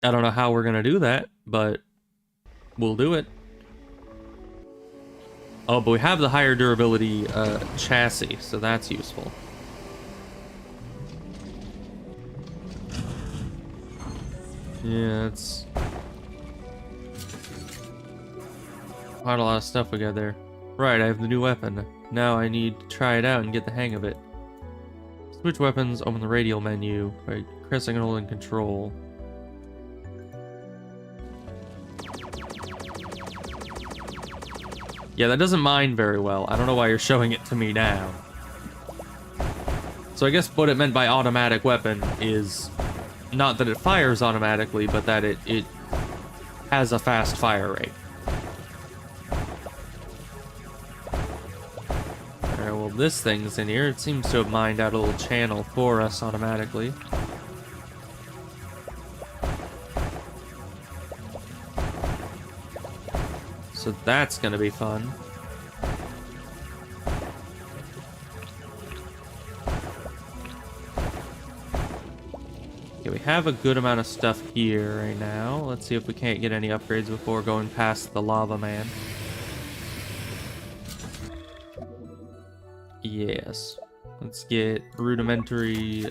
I don't know how we're gonna do that, but we'll do it. Oh, but we have the higher durability chassis, so that's useful. Yeah, it's quite a lot of stuff we got there. Right, I have the new weapon. Now I need to try it out and get the hang of it. Switch weapons, open the radial menu by pressing and holding control. Yeah, that doesn't mine very well. I don't know why you're showing it to me now. So I guess what it meant by automatic weapon is not that it fires automatically, but that it has a fast fire rate. Alright, well this thing's in here. It seems to have mined out a little channel for us automatically. So that's gonna be fun. Okay, we have a good amount of stuff here right now. Let's see if we can't get any upgrades before going past the lava man. Yes. Let's get rudimentary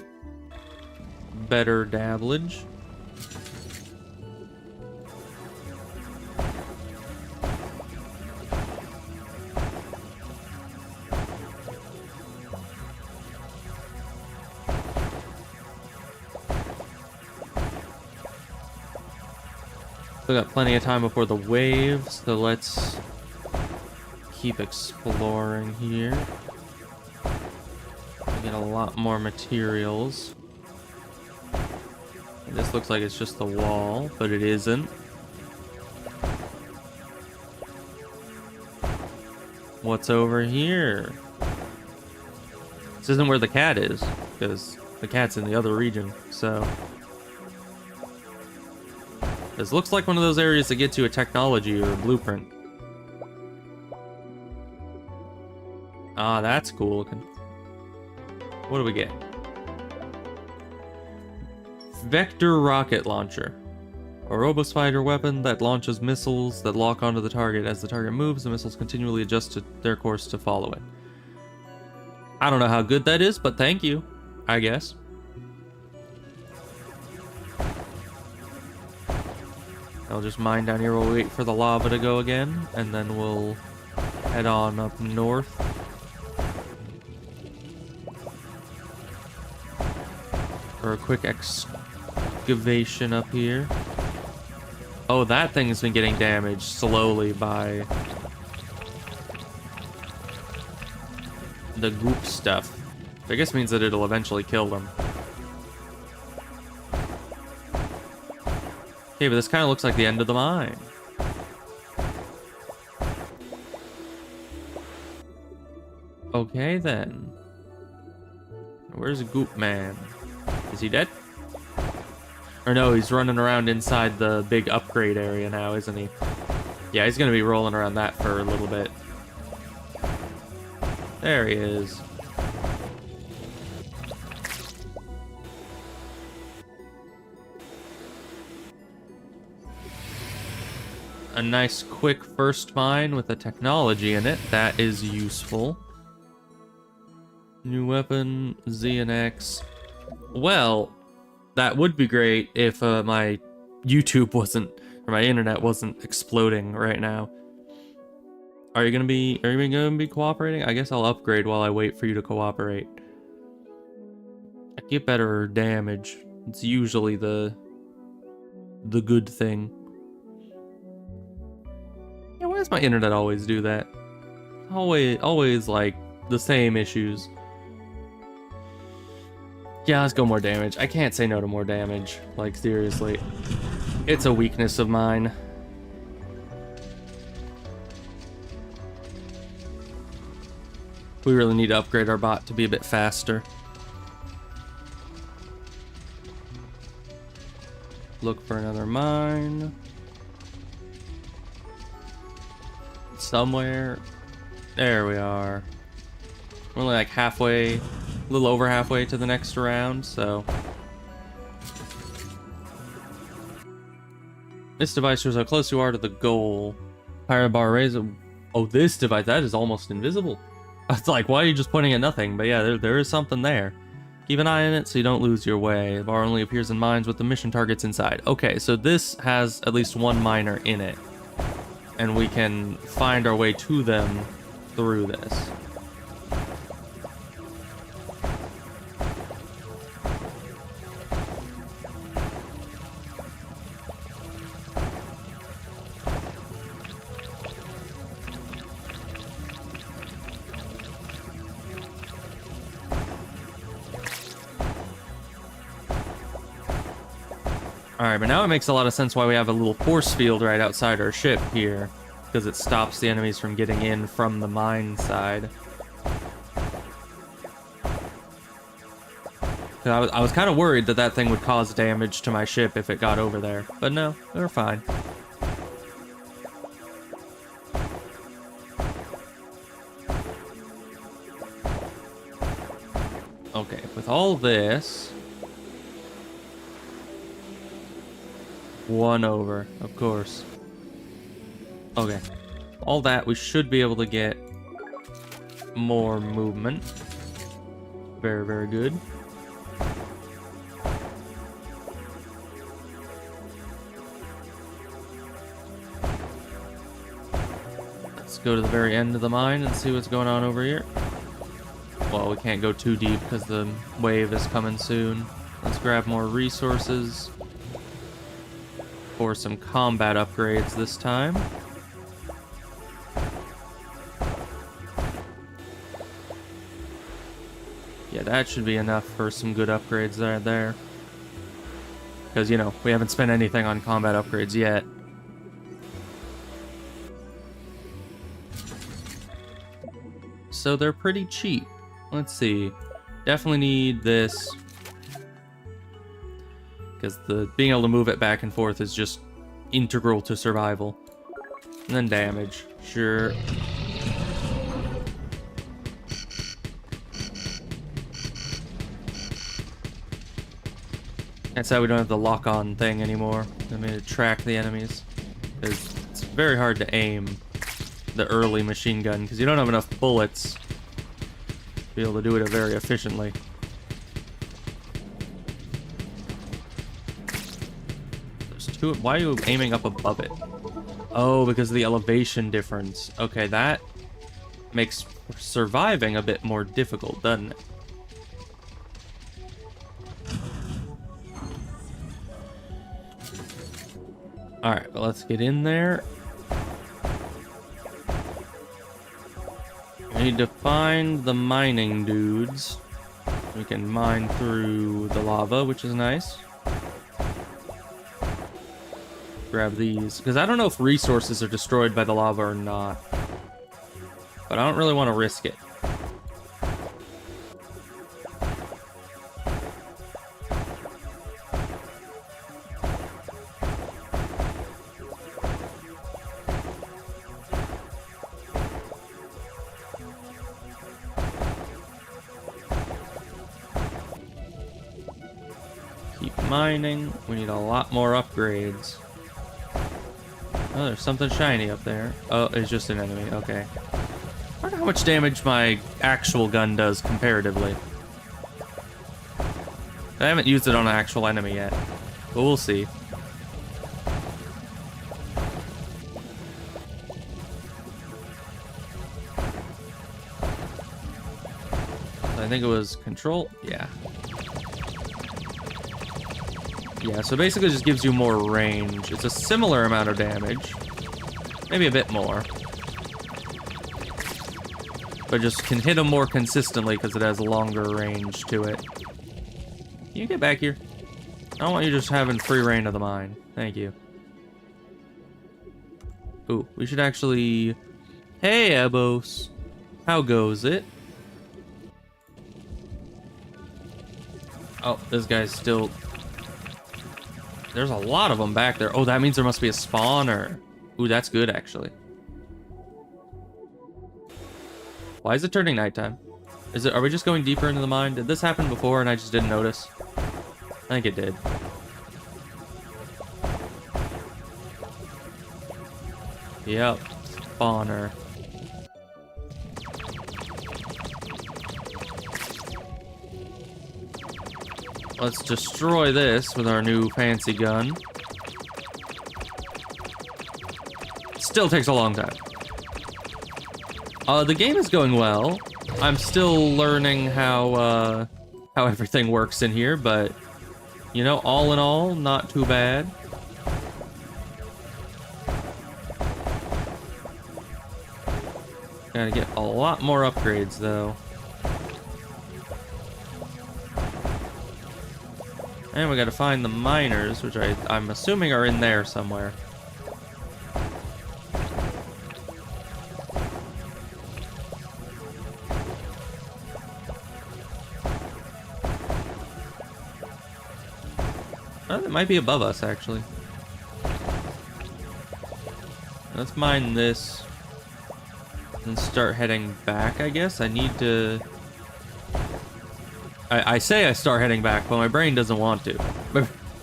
better dabblage. Still got plenty of time before the wave, so let's keep exploring here. We get a lot more materials. And this looks like it's just the wall, but it isn't. What's over here? This isn't where the cat is, because the cat's in the other region, so... This looks like one of those areas that get to a technology or a blueprint. Ah, that's cool looking. What do we get? Vector rocket launcher. A robospider weapon that launches missiles that lock onto the target. As the target moves, the missiles continually adjust their course to follow it. I don't know how good that is, but thank you, I guess. I'll just mine down here while we wait for the lava to go again, and then we'll head on up north. For a quick excavation up here. Oh, that thing's been getting damaged slowly by the goop stuff. I guess means that it'll eventually kill them. Okay, but this kind of looks like the end of the mine. Okay, then. Where's Goop Man? Is he dead? Or no, he's running around inside the big upgrade area now, isn't he? Yeah, he's gonna be rolling around that for a little bit. There he is. A nice quick first mine with a technology in it. That is useful. New weapon, Z and X. Well, that would be great if my YouTube wasn't, or my internet wasn't exploding right now. Are you gonna be cooperating? I guess I'll upgrade while I wait for you to cooperate. I get better damage. It's usually the good thing. Yeah, why does my internet always do that? Always like the same issues. Yeah, let's go more damage. I can't say no to more damage. Like, seriously. It's a weakness of mine. We really need to upgrade our bot to be a bit faster. Look for another mine. Somewhere. There we are. We're only like halfway, a little over halfway to the next round, so. This device shows how close you are to the goal. Pirate bar raise. Oh, this device, that is almost invisible. It's like, why are you just pointing at nothing? But yeah, there is something there. Keep an eye on it so you don't lose your way. The bar only appears in mines with the mission targets inside. Okay, so this has at least one miner in it. And we can find our way to them through this. Alright, but now it makes a lot of sense why we have a little force field right outside our ship here. Because it stops the enemies from getting in from the mine side. I was kind of worried that that thing would cause damage to my ship if it got over there. But no, they're fine. Okay, with all this... 1 over, of course. Okay. All that, we should be able to get more movement. Very, very good. Let's go to the very end of the mine and see what's going on over here. Well, we can't go too deep because the wave is coming soon. Let's grab more resources. For some combat upgrades this time. Yeah, that should be enough for some good upgrades right there. Because, you know, we haven't spent anything on combat upgrades yet. So they're pretty cheap. Let's see. Definitely need this. Because being able to move it back and forth is just integral to survival. And then damage. Sure. That's how we don't have the lock-on thing anymore. I mean, to track the enemies. It's very hard to aim the early machine gun, because you don't have enough bullets to be able to do it very efficiently. Why are you aiming up above it? Oh, because of the elevation difference. Okay, that makes surviving a bit more difficult, doesn't it? Alright, well, let's get in there. We need to find the mining dudes. We can mine through the lava, which is nice. Grab these, because I don't know if resources are destroyed by the lava or not. But I don't really want to risk it. Keep mining. We need a lot more upgrades. Oh, there's something shiny up there. Oh, it's just an enemy. Okay. I wonder how much damage my actual gun does comparatively. I haven't used it on an actual enemy yet, but we'll see. I think it was control. Yeah. Yeah, so basically it just gives you more range. It's a similar amount of damage. Maybe a bit more. But just can hit them more consistently because it has a longer range to it. Can you get back here? I don't want you just having free reign of the mine. Thank you. Ooh, we should actually... Hey, Ebos. How goes it? Oh, this guy's still... There's a lot of them back there. Oh, that means there must be a spawner. Ooh, that's good, actually. Why is it turning nighttime? Are we just going deeper into the mine? Did this happen before and I just didn't notice? I think it did. Yep. Spawner. Let's destroy this with our new fancy gun. Still takes a long time. The game is going well. I'm still learning how everything works in here, but you know, all in all, not too bad. Gotta get a lot more upgrades though. And we gotta find the miners, which I'm assuming are in there somewhere. Oh, it might be above us, actually. Let's mine this. And start heading back, I guess. I need to... I say I start heading back, but my brain doesn't want to.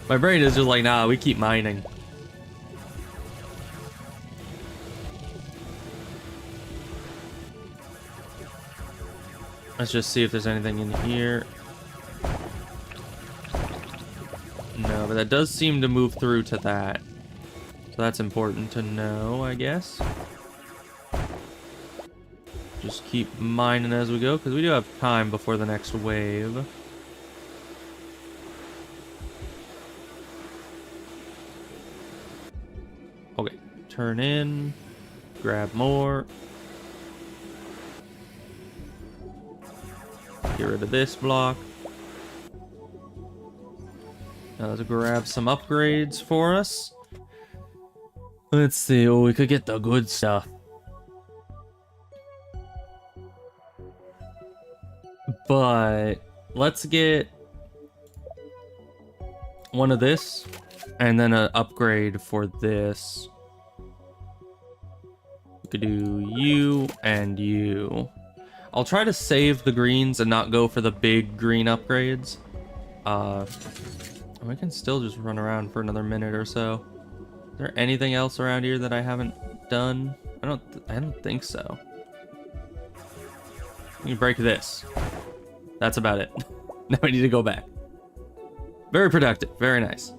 My brain is just like, nah, we keep mining. Let's just see if there's anything in here. No, but that does seem to move through to that. So that's important to know, I guess. Just keep mining as we go, because we do have time before the next wave. Okay, turn in, grab more. Get rid of this block. Now let's grab some upgrades for us. Let's see, oh, we could get the good stuff. But let's get one of this and then an upgrade for this. We could do you and you. I'll try to save the greens and not go for the big green upgrades. We can still just run around for another minute or so. Is there anything else around here that I haven't done? I don't think so. We can break this. That's about it. Now we need to go back. Very productive. Very nice.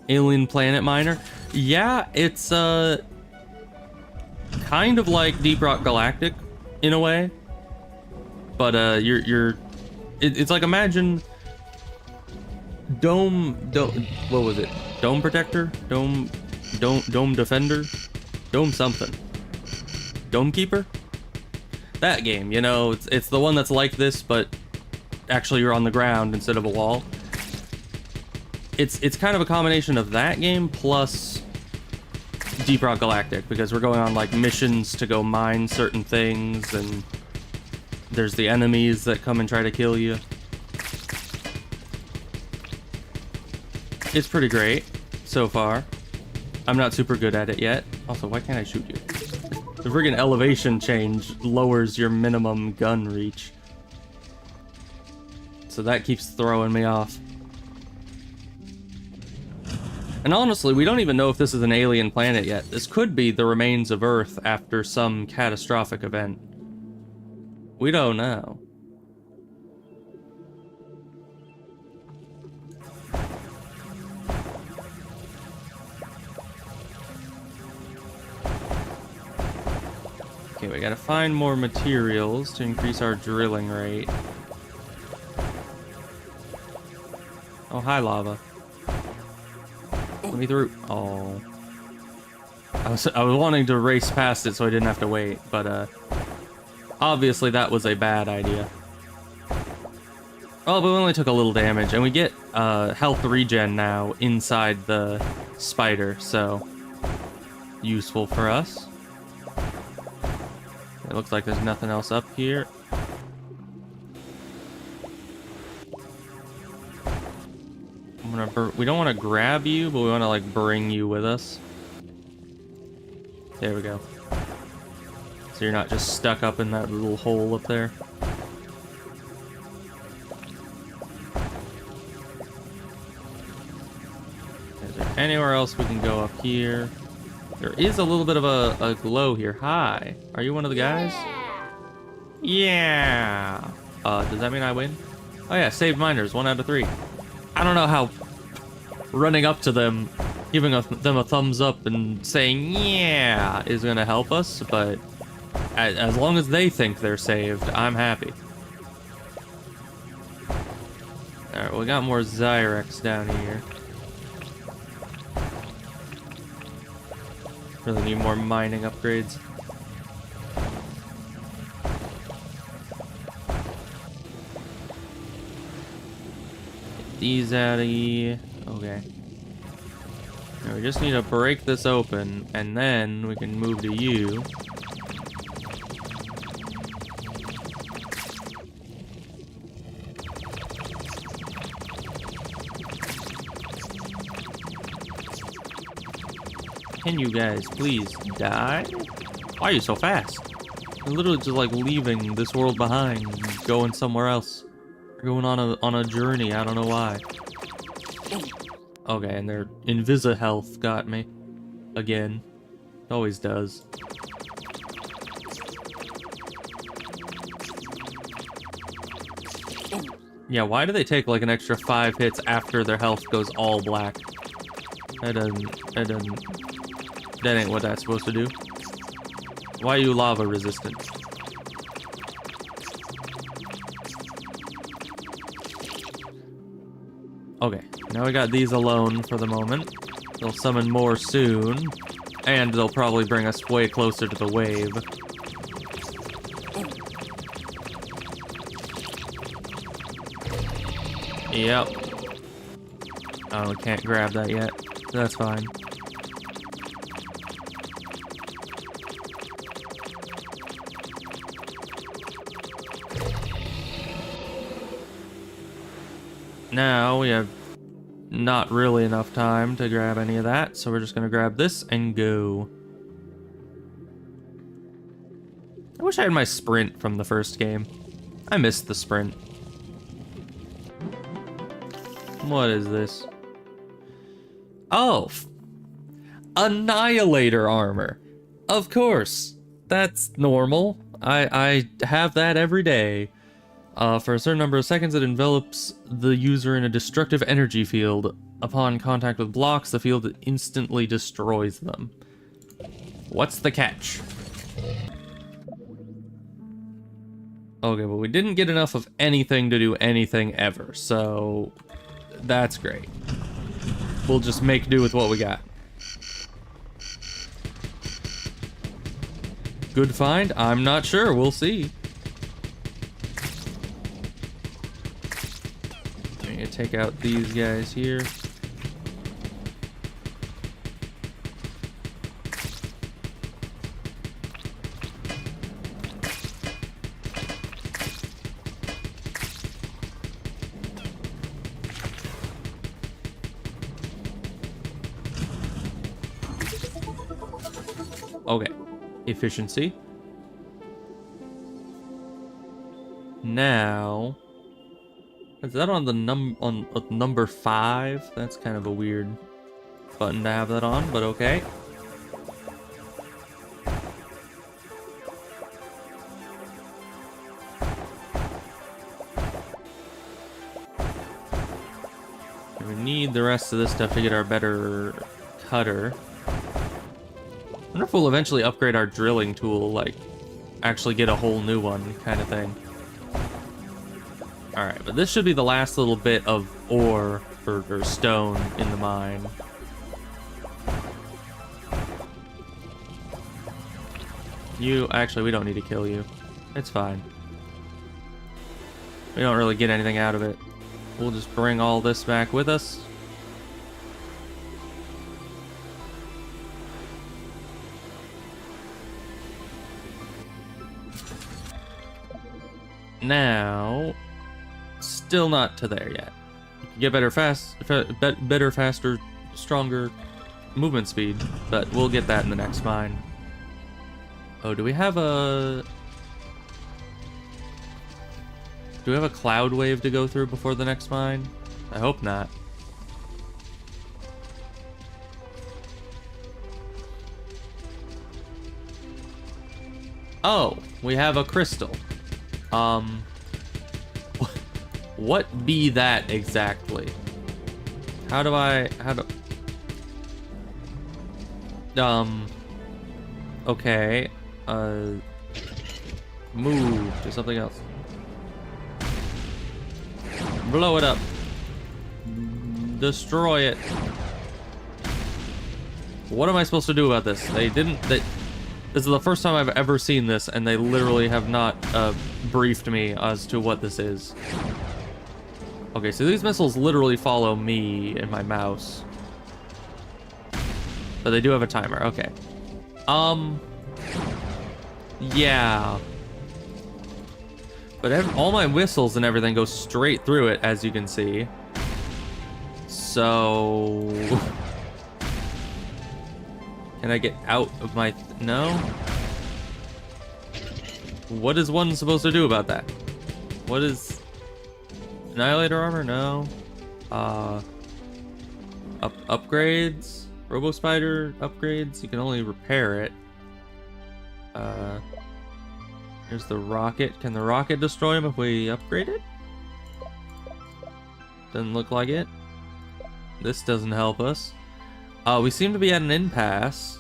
Alien planet miner. Yeah, it's kind of like Deep Rock Galactic in a way. But it's like, imagine Dome, what was it? Dome Protector? Dome Defender? Dome something. Dome Keeper? That game, you know, it's the one that's like this, but actually you're on the ground instead of a wall. It's kind of a combination of that game plus Deep Rock Galactic, because we're going on like missions to go mine certain things, and there's the enemies that come and try to kill you. It's pretty great so far. I'm not super good at it yet. Also, why can't I shoot you? The friggin' elevation change lowers your minimum gun reach. So that keeps throwing me off. And honestly, we don't even know if this is an alien planet yet. This could be the remains of Earth after some catastrophic event. We don't know. Okay, we gotta find more materials to increase our drilling rate. Oh, hi, lava. Let me through. Oh. I was wanting to race past it so I didn't have to wait, but obviously that was a bad idea. Oh, but we only took a little damage, and we get health regen now inside the spider, so useful for us. It looks like there's nothing else up here. We don't want to grab you, but we want to like bring you with us. There we go. So you're not just stuck up in that little hole up there. Is there anywhere else we can go up here? There is a little bit of a glow here. Hi. Are you one of the guys? Yeah. Does that mean I win? Oh yeah, saved miners, 1 out of 3. I don't know how running up to them, giving them a thumbs up and saying, yeah, is gonna help us, but as long as they think they're saved, I'm happy. Alright, we got more Zyrex down here. Really need more mining upgrades. Get these out of here. Okay. Now we just need to break this open, and then we can move to you. Can you guys please die? Why are you so fast? You're literally just like leaving this world behind and going somewhere else. You're going on a journey, I don't know why. Okay, and their Invisa health got me. Again. It always does. Yeah, why do they take like an extra 5 hits after their health goes all black? That ain't what that's supposed to do. Why are you lava resistant? Okay, now we got these alone for the moment. They'll summon more soon, and they'll probably bring us way closer to the wave. Yep. Oh, we can't grab that yet. That's fine. Now we have not really enough time to grab any of that, so we're just gonna grab this and go. I wish I had my sprint from the first game. I missed the sprint. What is this? Oh! Annihilator armor! Of course! That's normal. I have that every day. For a certain number of seconds, it envelops the user in a destructive energy field. Upon contact with blocks, the field instantly destroys them. What's the catch? Okay, but we didn't get enough of anything to do anything ever, so that's great. We'll just make do with what we got. Good find? I'm not sure. We'll see. I'm gonna take out these guys here. Okay, efficiency. Now, is that on the number 5? That's kind of a weird button to have that on, but okay. We need the rest of this stuff to get our better cutter. I wonder if we'll eventually upgrade our drilling tool, like, actually get a whole new one, kind of thing. Alright, but this should be the last little bit of ore, or stone, in the mine. You, actually, we don't need to kill you. It's fine. We don't really get anything out of it. We'll just bring all this back with us. Now, still not to there yet. You can get better, faster, stronger movement speed, but we'll get that in the next mine. Oh, do we have a cloud wave to go through before the next mine? I hope not. Oh, we have a crystal. What be that exactly? How do... Okay. Move to something else. Blow it up. Destroy it. What am I supposed to do about this? This is the first time I've ever seen this, and they literally have not briefed me as to what this is. Okay, so these missiles literally follow me and my mouse. But they do have a timer, okay. Yeah. But all my whistles and everything go straight through it, as you can see. So... Can I get out of my... No? What is one supposed to do about that? What is... Annihilator armor? No. Upgrades? Robo Spider upgrades? You can only repair it. Here's the rocket. Can the rocket destroy him if we upgrade it? Doesn't look like it. This doesn't help us. We seem to be at an impasse.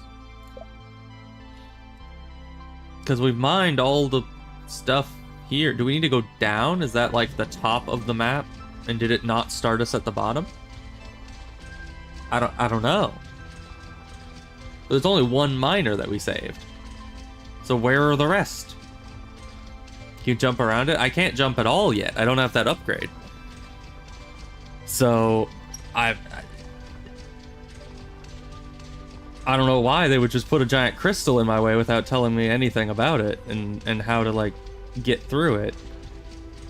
Because we've mined all the stuff here. Do we need to go down? Is that like the top of the map? And did it not start us at the bottom? I don't know. There's only one miner that we saved. So where are the rest? Can you jump around it? I can't jump at all yet. I don't have that upgrade. So I don't know why they would just put a giant crystal in my way without telling me anything about it and how to like get through it.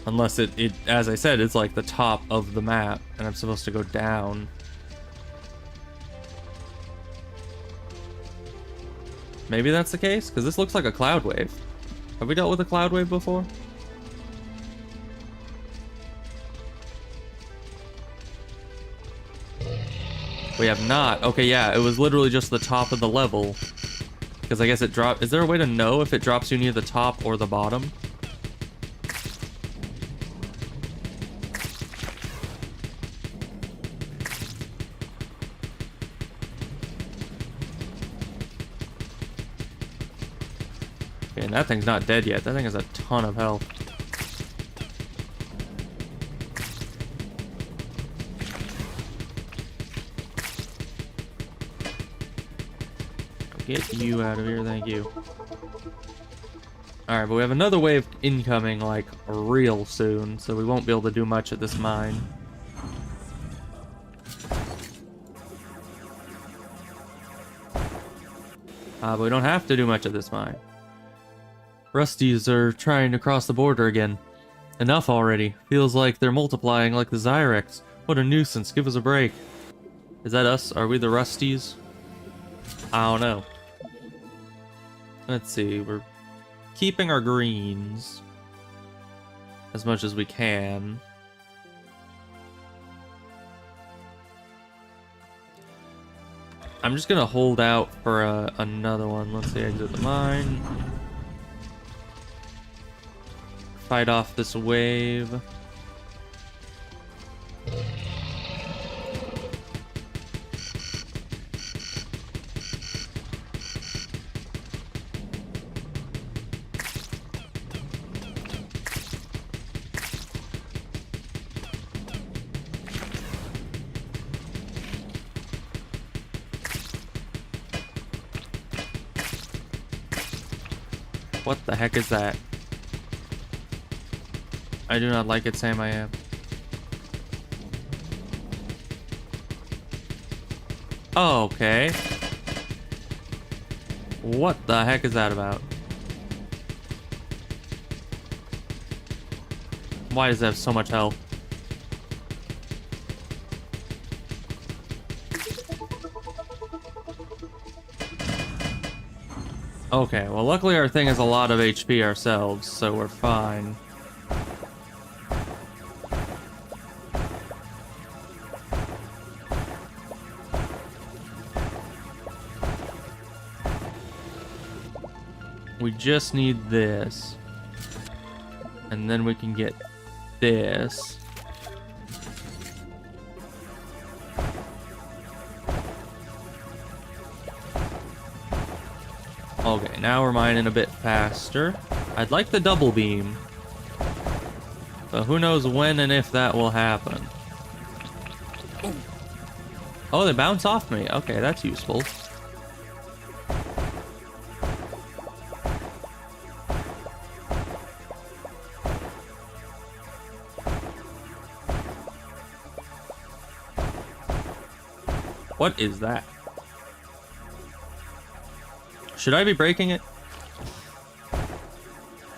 Unless it as I said, it's like the top of the map and I'm supposed to go down. Maybe that's the case? Because this looks like a cloud wave. Have we dealt with a cloud wave before? We have not. Okay, yeah, it was literally just the top of the level. Because I guess it dropped... Is there a way to know if it drops you near the top or the bottom? Okay, and that thing's not dead yet. That thing has a ton of health. Get you out of here, thank you. Alright, but we have another wave incoming, like, real soon, so we won't be able to do much at this mine. But we don't have to do much at this mine. Rusties are trying to cross the border again. Enough already. Feels like they're multiplying like the Zyrex. What a nuisance, give us a break. Is that us? Are we the Rusties? I don't know. Let's see, we're keeping our greens as much as we can. I'm just gonna hold out for another one. Let's see, exit the mine. Fight off this wave. What the heck is that? I do not like it, Sam, I am. Oh, okay. What the heck is that about? Why does it have so much health? Okay, well luckily our thing has a lot of HP ourselves, so we're fine. We just need this. And then we can get this. Okay, now we're mining a bit faster. I'd like the double beam. But who knows when and if that will happen. Oh, they bounce off me. Okay, that's useful. What is that? Should I be breaking it?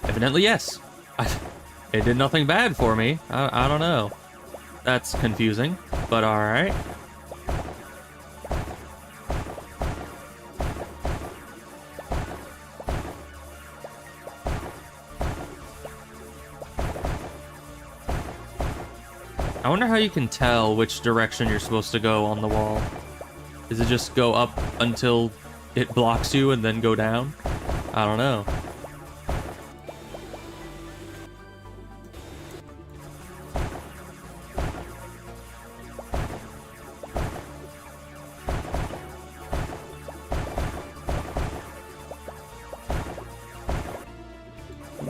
Evidently, yes. It did nothing bad for me. I don't know. That's confusing, but alright. I wonder how you can tell which direction you're supposed to go on the wall. Does it just go up until it blocks you and then go down? I don't know.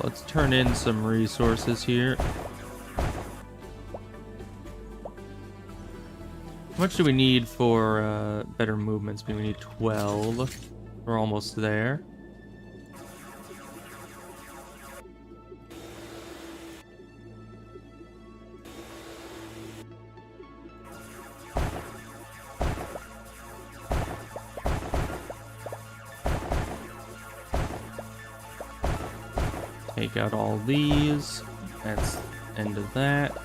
Let's turn in some resources here. How much do we need for better movement speed? We need 12. We're almost there. Take out all these. That's the end of that.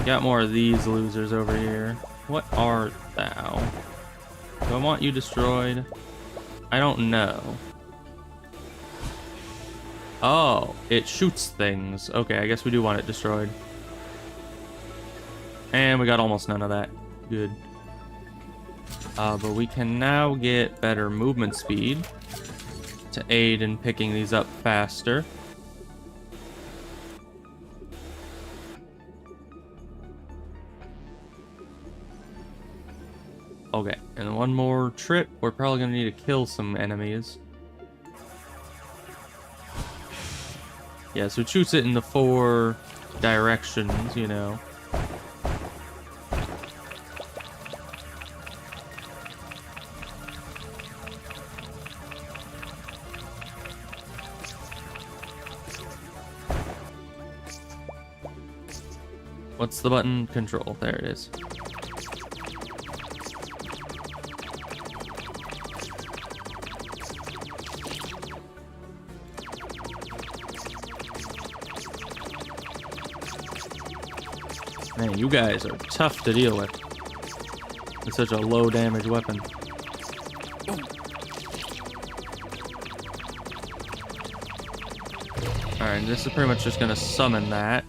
Got more of these losers over here. What art thou? Do I want you destroyed? I don't know. Oh, it shoots things. Okay, I guess we do want it destroyed. And we got almost none of that. Good. But we can now get better movement speed to aid in picking these up faster. Okay, and one more trip. We're probably gonna need to kill some enemies. Yeah, so it shoots it in the 4 directions, you know. What's the button? Control. There it is. Man, you guys are tough to deal with. It's such a low damage weapon. Alright, this is pretty much just gonna summon that.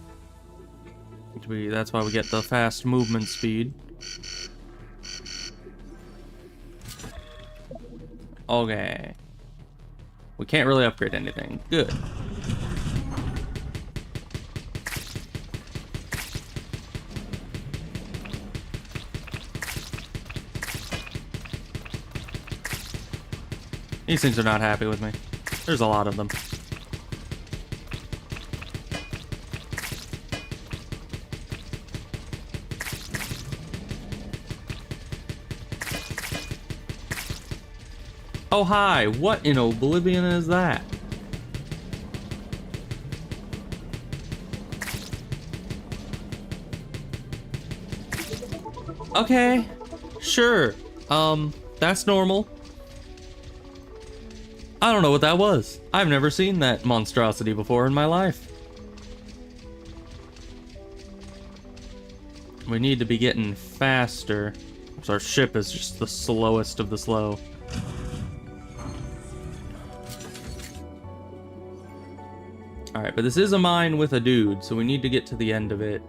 That's why we get the fast movement speed. Okay. We can't really upgrade anything. Good. These things are not happy with me. There's a lot of them. Oh, hi. What in oblivion is that? Okay. Sure. That's normal. I don't know what that was. I've never seen that monstrosity before in my life. We need to be getting faster. So our ship is just the slowest of the slow. Alright, but this is a mine with a dude, so we need to get to the end of it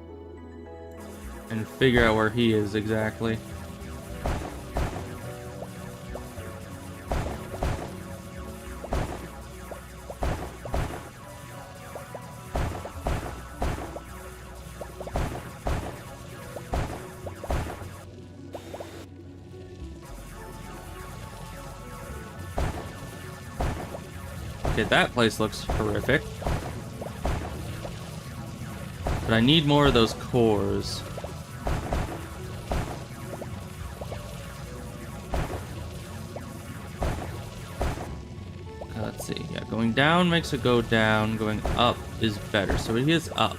and figure out where he is exactly. Okay, that place looks horrific. But I need more of those cores. Let's see. Yeah, going down makes it go down. Going up is better. So he is up.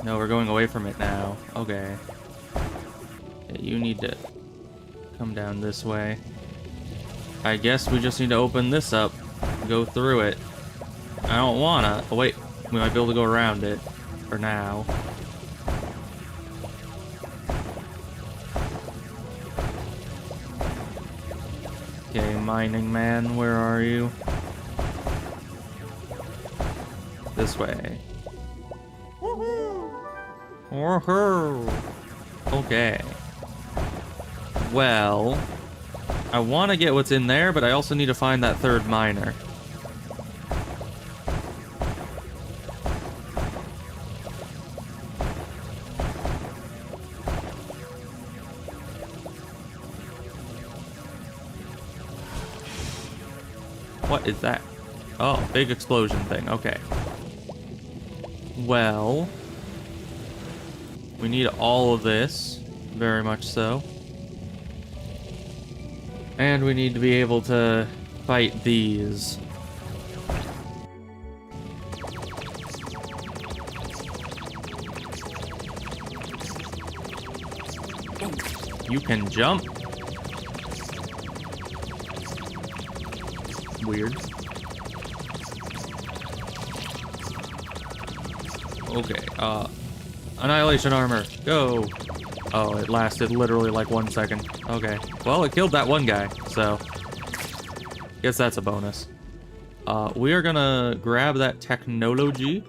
No, we're going away from it now. Okay. Yeah, you need to come down this way. I guess we just need to open this up. Go through it. I don't wanna. Oh, wait. We might be able to go around it. For now. Okay, mining man, where are you? This way. Woohoo! Okay. Well, I want to get what's in there, but I also need to find that third miner. What is that? Oh, big explosion thing. Okay. Well, we need all of this, very much so. And we need to be able to fight these. You can jump. Weird. Okay, annihilation armor, go! Oh, it lasted literally like 1 second. Okay, well, it killed that one guy, so guess that's a bonus. We are gonna grab that technology.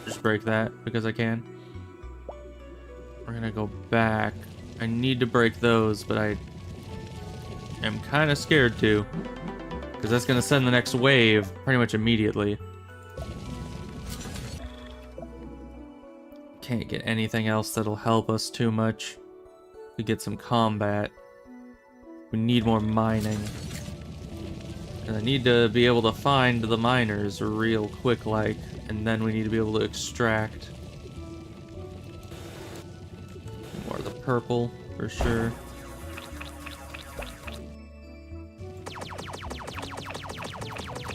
Just break that because I can. We're gonna go back. I need to break those, but I am kind of scared to, because that's gonna send the next wave pretty much immediately. Can't get anything else that'll help us too much. We get some combat. We need more mining. And I need to be able to find the miners real quick like, and then we need to be able to extract. More of the purple for sure.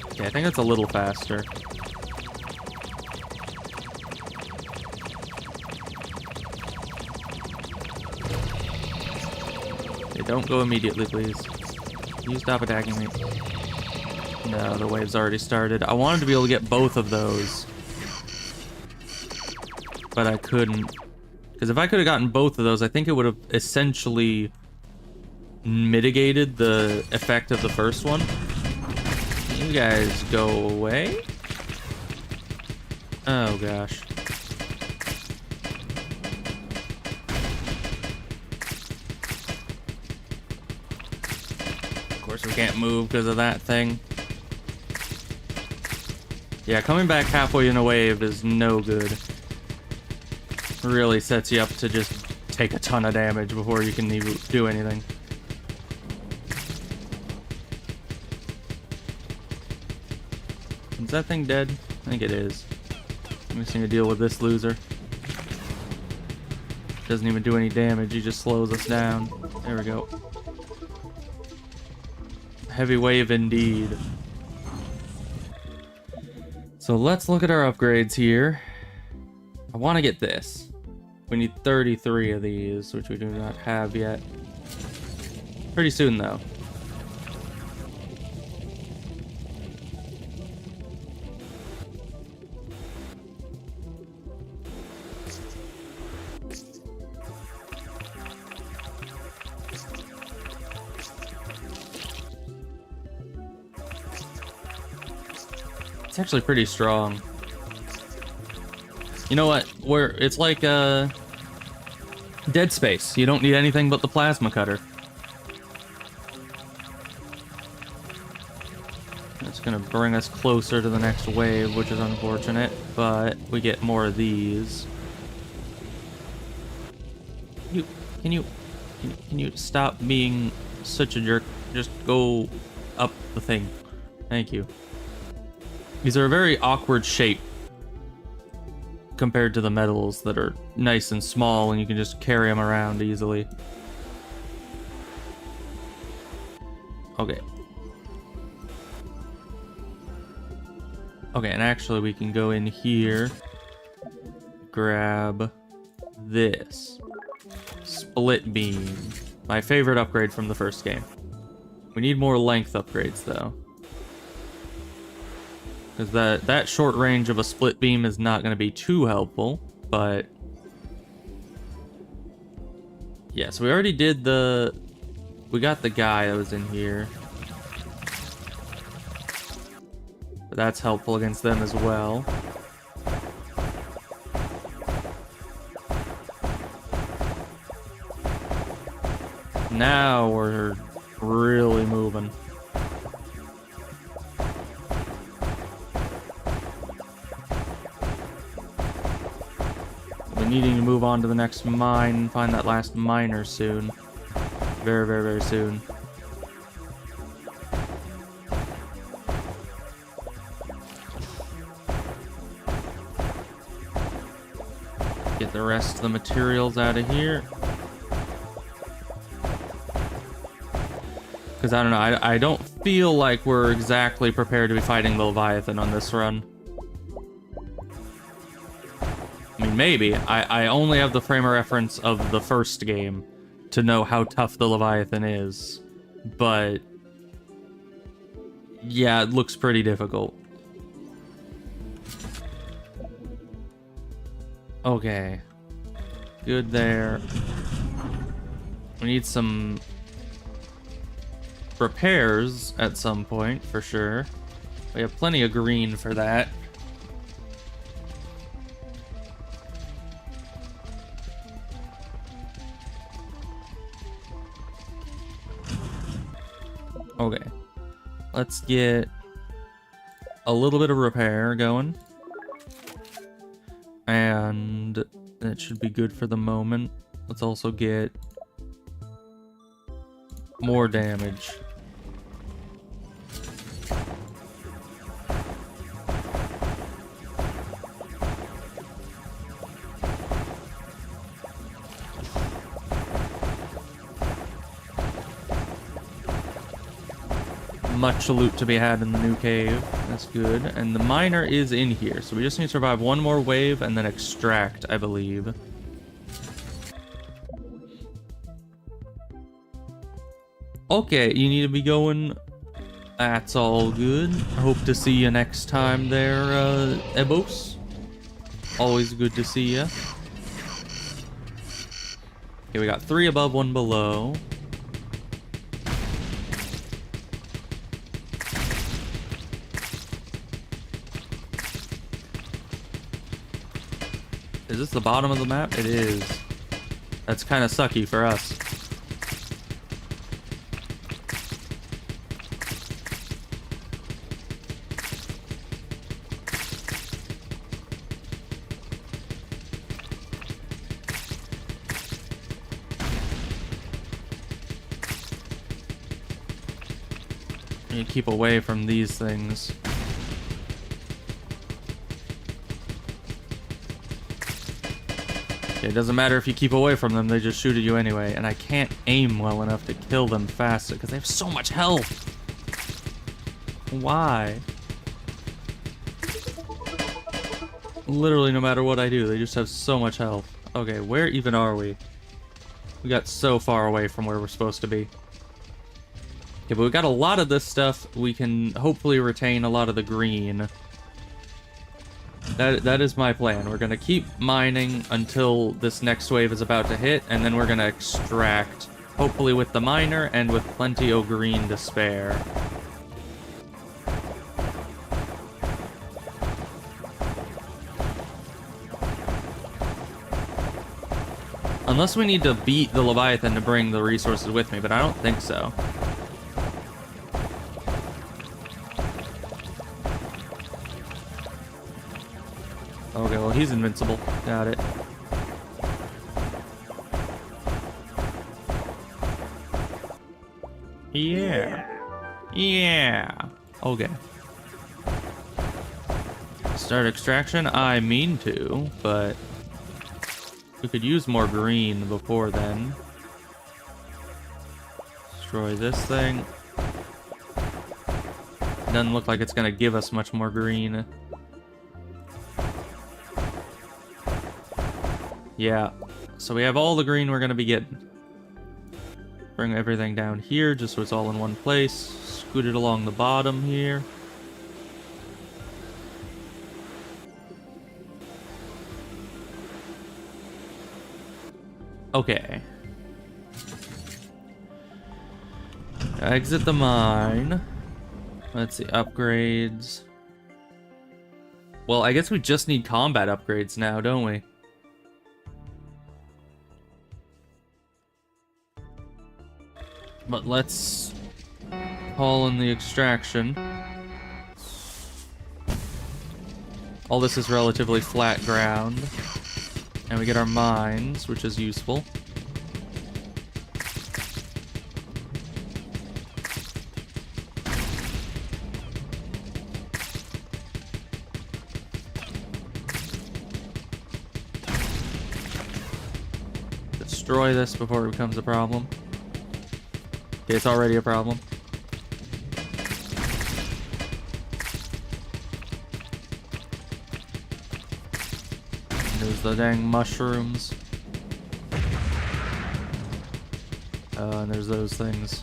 Okay, I think it's a little faster. Okay, don't go immediately, please. You stop attacking me. No, the wave's already started. I wanted to be able to get both of those, but I couldn't. Because if I could have gotten both of those, I think it would have essentially mitigated the effect of the first one. You guys go away. Oh gosh. Of course we can't move because of that thing. Yeah, coming back halfway in a wave is no good. Really sets you up to just take a ton of damage before you can even do anything. Is that thing dead? I think it is. I'm just gonna deal with this loser. Doesn't even do any damage, he just slows us down. There we go. Heavy wave indeed. So let's look at our upgrades here. I want to get this. We need 33 of these, which we do not have yet. Pretty soon though. It's actually pretty strong. You know what? It's like Dead Space. You don't need anything but the plasma cutter. It's gonna bring us closer to the next wave, which is unfortunate, but we get more of these. Can you Can you stop being such a jerk? Just go up the thing. Thank you. These are a very awkward shape compared to the metals that are nice and small and you can just carry them around easily. Okay. Okay, and actually we can go in here, grab this. Split beam. My favorite upgrade from the first game. We need more length upgrades though. Because that short range of a split beam is not going to be too helpful, but... yeah, so we already did the... we got the guy that was in here. But that's helpful against them as well. Now we're really moving. We're needing to move on to the next mine and find that last miner soon. Very, very, very soon. Get the rest of the materials out of here. Because I don't know, I don't feel like we're exactly prepared to be fighting the Leviathan on this run. I mean, maybe. I only have the frame of reference of the first game to know how tough the Leviathan is. But... yeah, it looks pretty difficult. Okay. Good there. We need some... repairs at some point, for sure. We have plenty of green for that. Okay. Let's get a little bit of repair going. And that should be good for the moment. Let's also get more damage. Much loot to be had in the new cave. That's good. And the miner is in here, so we just need to survive one more wave and then extract, I believe. Okay, you need to be going. That's all good. Hope to see you next time there, Ebos. Always good to see you. Okay, we got 3 above, 1 below. Is this the bottom of the map? It is. That's kind of sucky for us. You keep away from these things. It doesn't matter if you keep away from them, they just shoot at you anyway. And I can't aim well enough to kill them faster because they have so much health. Why? Literally no matter what I do, they just have so much health. Okay, where even are we? We got so far away from where we're supposed to be. Okay, but we got a lot of this stuff. We can hopefully retain a lot of the green. That is my plan. We're gonna keep mining until this next wave is about to hit, and then we're gonna extract, hopefully with the miner and with plenty of green to spare. Unless we need to beat the Leviathan to bring the resources with me, but I don't think so. Okay, well, he's invincible. Got it. Yeah. Yeah. Okay. Start extraction? I mean to, but we could use more green before then. Destroy this thing. Doesn't look like it's gonna give us much more green. Yeah. So we have all the green we're gonna be getting. Bring everything down here just so it's all in one place. Scoot it along the bottom here. Okay. Exit the mine. Let's see, upgrades. Well, I guess we just need combat upgrades now, don't we? But let's haul in the extraction. All this is relatively flat ground. And we get our mines, which is useful. Destroy this before it becomes a problem. Okay, it's already a problem. There's the dang mushrooms. And there's those things.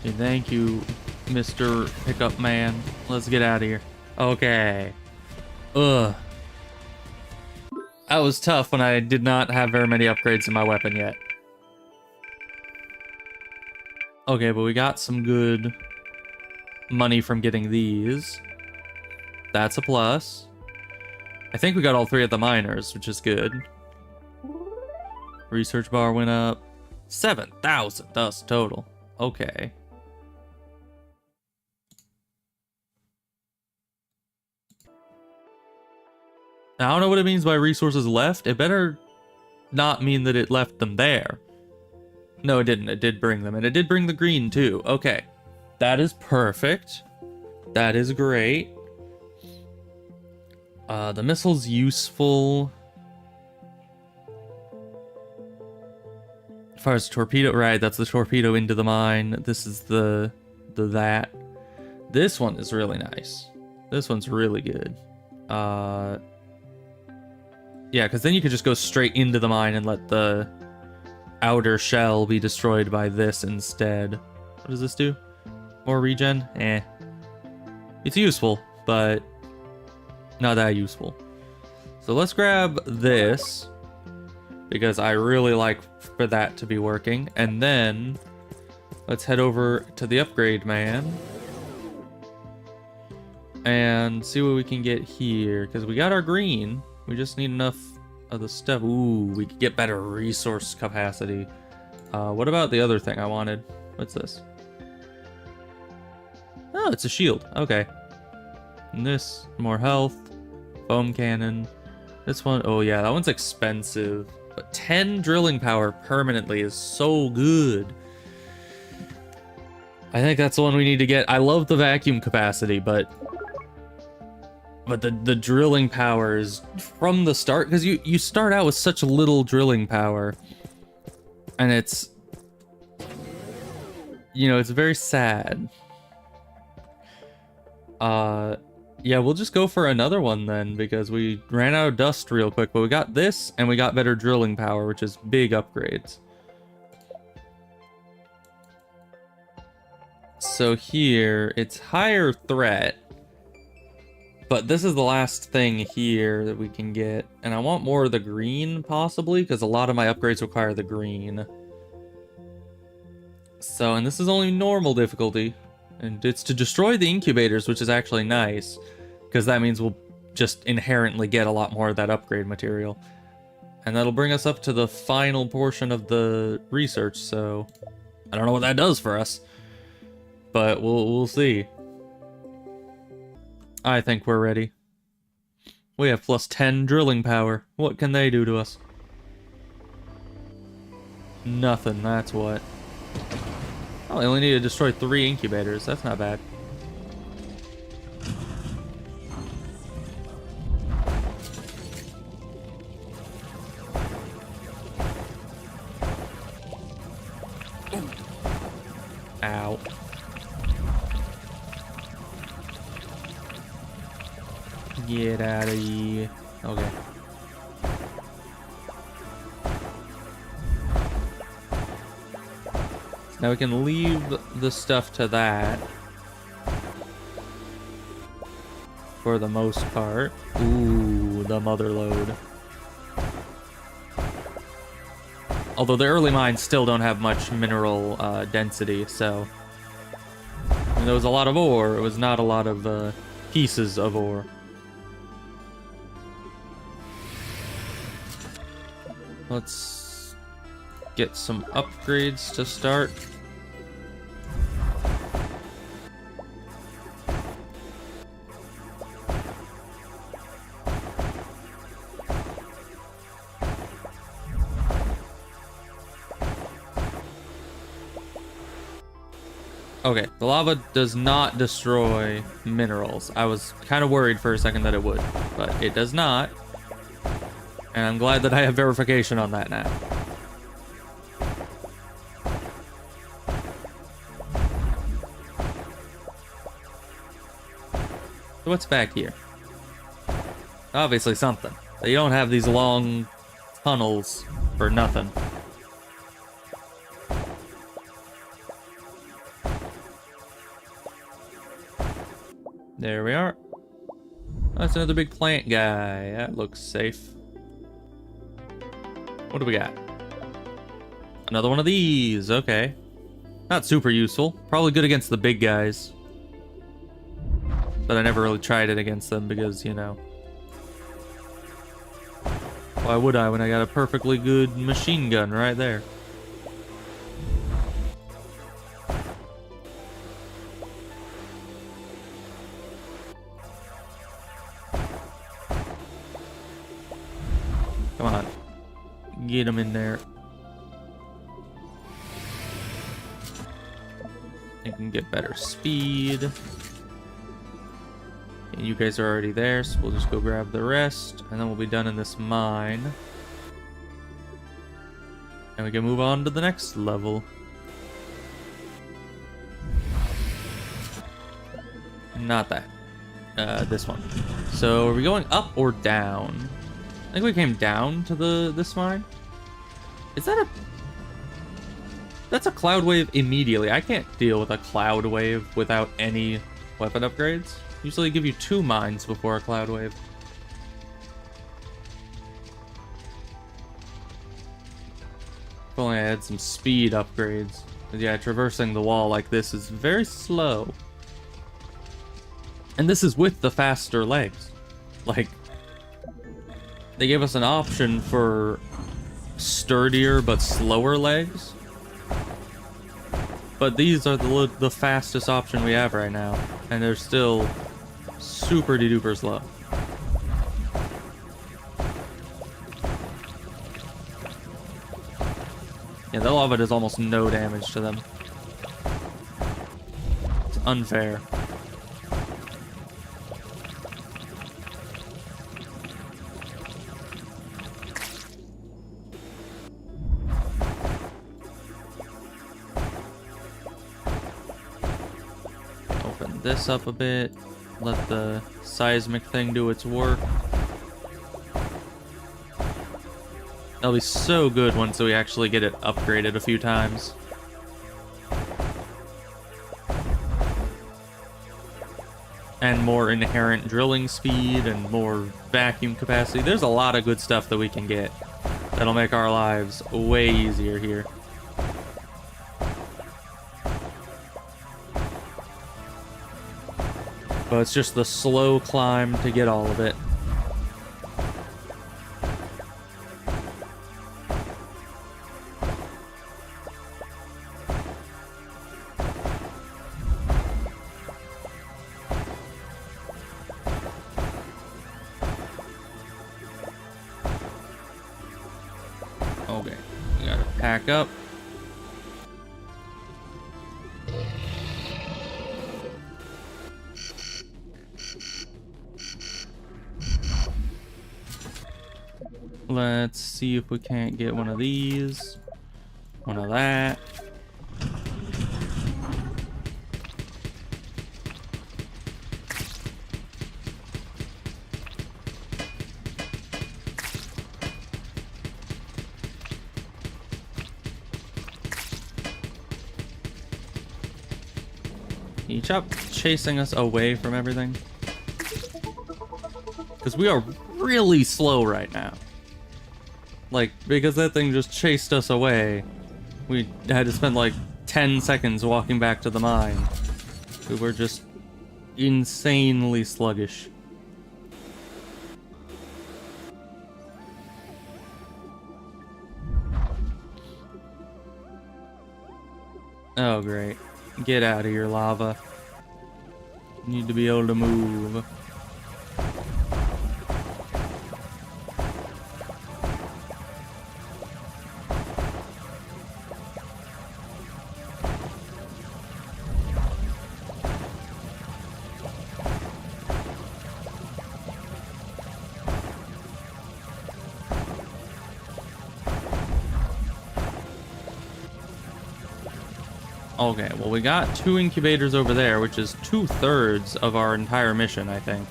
Okay, thank you, Mr. Pickup Man. Let's get out of here. Okay. Ugh. That was tough when I did not have very many upgrades in my weapon yet. Okay, but we got some good money from getting these. That's a plus. I think we got all three of the miners, which is good. Research bar went up. 7,000 dust total. Okay. I don't know what it means by resources left. It better not mean that it left them there. No, it didn't. It did bring them. And it did bring the green, too. Okay. That is perfect. That is great. The missile's useful. As far as torpedo, right, that's the torpedo into the mine. This is the that. This one is really nice. This one's really good. Yeah, because then you could just go straight into the mine and let the outer shell be destroyed by this instead. What does this do? More regen? Eh. It's useful, but not that useful. So let's grab this, because I really like for that to be working. And then let's head over to the upgrade man and see what we can get here, because we got our green. We just need enough of the stuff. Ooh, we could get better resource capacity. What about the other thing I wanted? What's this? Oh, it's a shield. Okay. And this, more health. Foam cannon. This one, oh yeah, that one's expensive. But 10 drilling power permanently is so good. I think that's the one we need to get. I love the vacuum capacity, but the drilling power is from the start, because you start out with such little drilling power, and it's, you know, it's very sad. Yeah, we'll just go for another one then, because we ran out of dust real quick, but we got this and we got better drilling power, which is big upgrades. So here it's higher threat, but this is the last thing here that we can get. And I want more of the green, possibly, because a lot of my upgrades require the green. So, and this is only normal difficulty. And it's to destroy the incubators, which is actually nice, because that means we'll just inherently get a lot more of that upgrade material. And that'll bring us up to the final portion of the research, so I don't know what that does for us. But we'll see. I think we're ready. We have plus 10 drilling power. What can they do to us? Nothing, that's what. Oh, I only need to destroy 3 incubators. That's not bad. Ow. Get out of here. Okay. Now we can leave the stuff to that. For the most part. Ooh, the mother lode. Although the early mines still don't have much mineral density, so... When there was a lot of ore, it was not a lot of pieces of ore. Let's get some upgrades to start. Okay, the lava does not destroy minerals. I was kind of worried for a second that it would, but it does not. And I'm glad that I have verification on that now. So what's back here? Obviously something. You don't have these long tunnels for nothing. There we are. That's another big plant guy. That looks safe. What do we got? Another one of these. Okay. Not super useful. Probably good against the big guys. But I never really tried it against them because, you know. Why would I when I got a perfectly good machine gun right there? Come on. Get him in there. You can get better speed. And you guys are already there, so we'll just go grab the rest, and then we'll be done in this mine. And we can move on to the next level. Not that. This one. So, are we going up or down? I think we came down to this mine. Is that a... That's a cloud wave immediately. I can't deal with a cloud wave without any weapon upgrades. Usually give you 2 mines before a cloud wave. If only I had some speed upgrades. But yeah, traversing the wall like this is very slow. And this is with the faster legs. Like, they gave us an option for sturdier but slower legs. But these are the fastest option we have right now. And they're still super duper slow. Yeah, the lava does almost no damage to them. It's unfair. Open this up a bit. Let the seismic thing do its work. That'll be so good once we actually get it upgraded a few times. And more inherent drilling speed and more vacuum capacity. There's a lot of good stuff that we can get that'll make our lives way easier here. But it's just the slow climb to get all of it. Okay, we gotta pack up. Let's see if we can't get one of these. One of that. Can you stop chasing us away from everything? Because we are really slow right now. Like, because that thing just chased us away, we had to spend like 10 seconds walking back to the mine. We were just insanely sluggish. Oh, great. Get out of here, lava. You need to be able to move. Okay, well, we got 2 incubators over there, which is 2/3 of our entire mission, I think.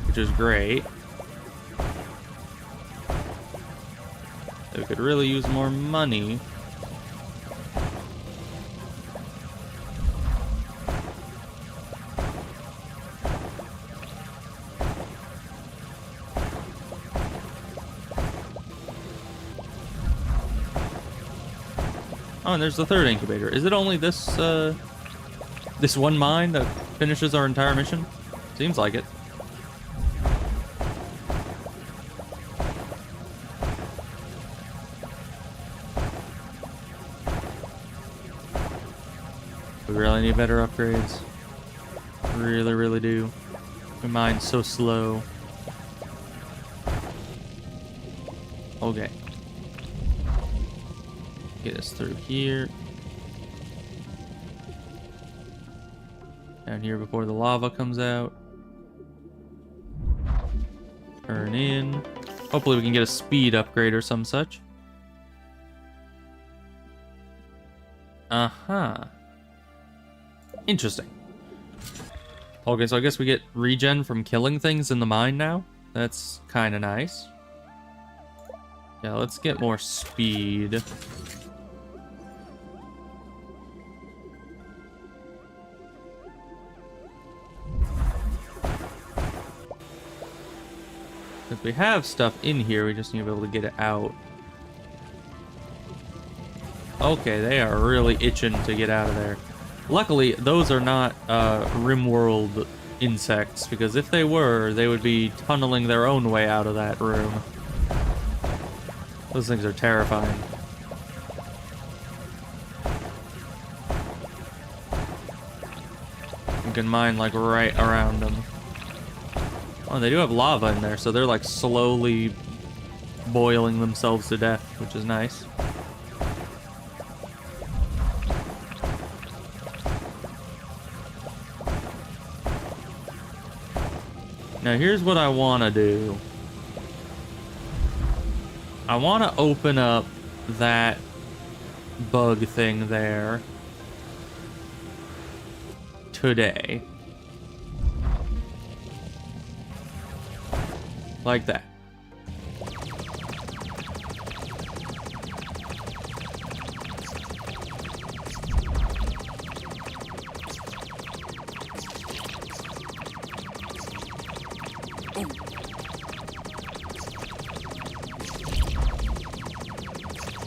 Which is great. We could really use more money. Oh, and there's the 3rd incubator. Is it only this, this one mine that finishes our entire mission? Seems like it. We really need better upgrades. Really, really do. My mine's so slow. Okay. Get us through here. Down here before the lava comes out. Turn in. Hopefully we can get a speed upgrade or some such. Uh-huh. Interesting. Okay, so I guess we get regen from killing things in the mine now. That's kind of nice. Yeah, let's get more speed. Because we have stuff in here, we just need to be able to get it out. Okay, they are really itching to get out of there. Luckily, those are not RimWorld insects, because if they were, they would be tunneling their own way out of that room. Those things are terrifying. You can mine like right around them. Oh, they do have lava in there, so they're like slowly boiling themselves to death, which is nice. Now here's what I want to do. I want to open up that bug thing there today. Like that.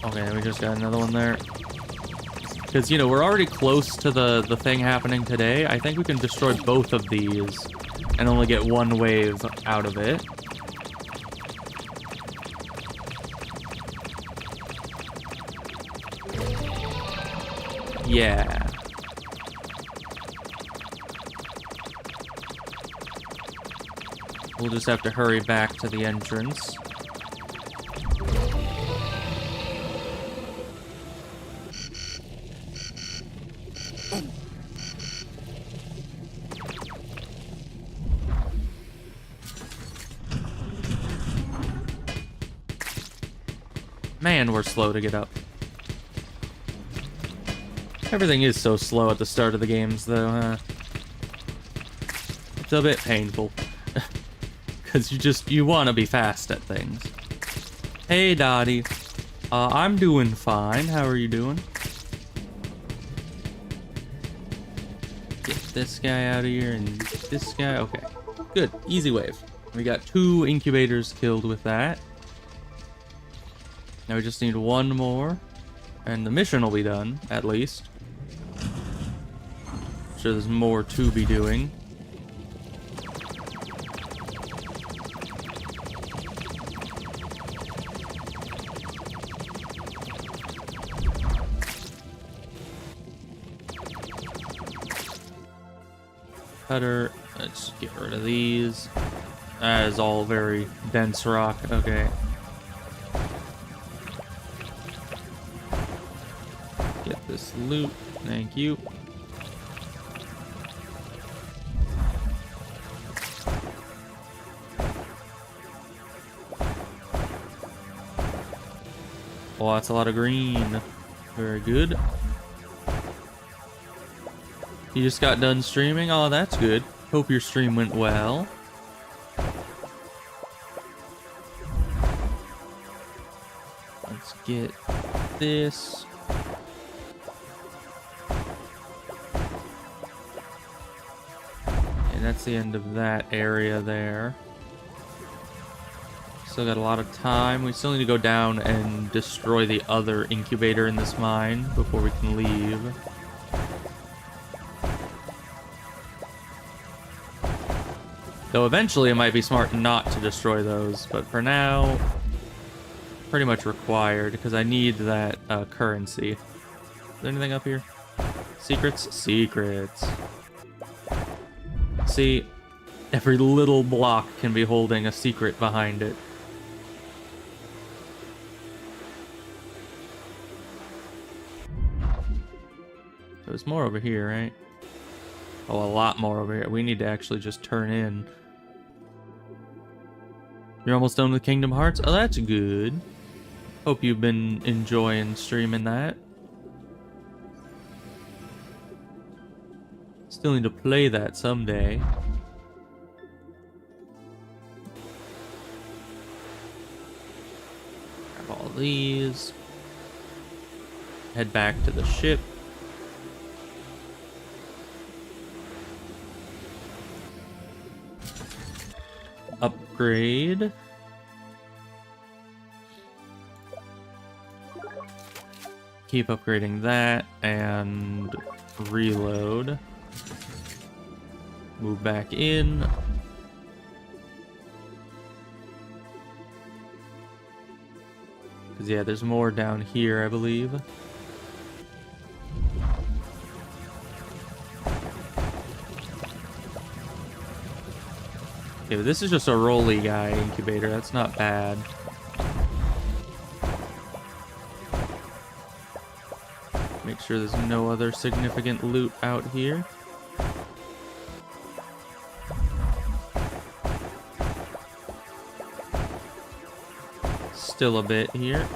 Okay, we just got another one there. Because, you know, we're already close to the thing happening today. I think we can destroy both of these and only get one wave out of it. Yeah. We'll just have to hurry back to the entrance. Man, we're slow to get up. Everything is so slow at the start of the games, though, huh? It's a bit painful. Because you want to be fast at things. Hey, Dottie. I'm doing fine. How are you doing? Get this guy out of here and this guy. Okay. Good. Easy wave. We got 2 incubators killed with that. Now we just need 1 more. And the mission will be done, at least. Sure there's more to be doing. Cutter. Let's get rid of these. That is all very dense rock. Okay. Get this loot. Thank you. Oh, that's a lot of green. Very good. You just got done streaming? Oh, that's good. Hope your stream went well. Let's get this. And that's the end of that area there. Still got a lot of time. We still need to go down and destroy the other incubator in this mine before we can leave. Though eventually it might be smart not to destroy those, but for now, pretty much required, because I need that currency. Is there anything up here? Secrets? Secrets. See, every little block can be holding a secret behind it. There's more over here, right? Oh, a lot more over here. We need to actually just turn in. You're almost done with Kingdom Hearts? Oh, that's good. Hope you've been enjoying streaming that. Still need to play that someday. Grab all these. Head back to the ship. Upgrade. Keep upgrading that and reload. Move back in. Because yeah, there's more down here, I believe. Okay, but this is just a rolly guy incubator. That's not bad. Make sure there's no other significant loot out here. Still a bit here.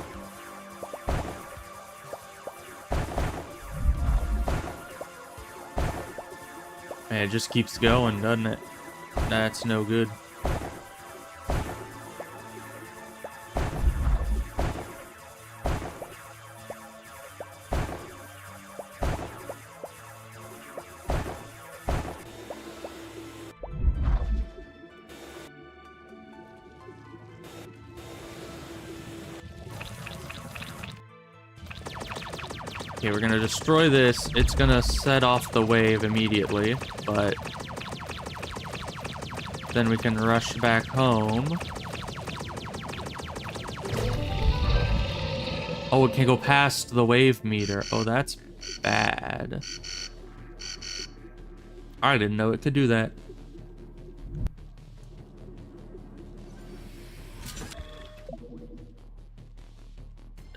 Man, it just keeps going, doesn't it? That's no good. Okay, we're gonna destroy this. It's gonna set off the wave immediately, but then we can rush back home. Oh, it can go past the wave meter. Oh, that's bad. I didn't know it could do that.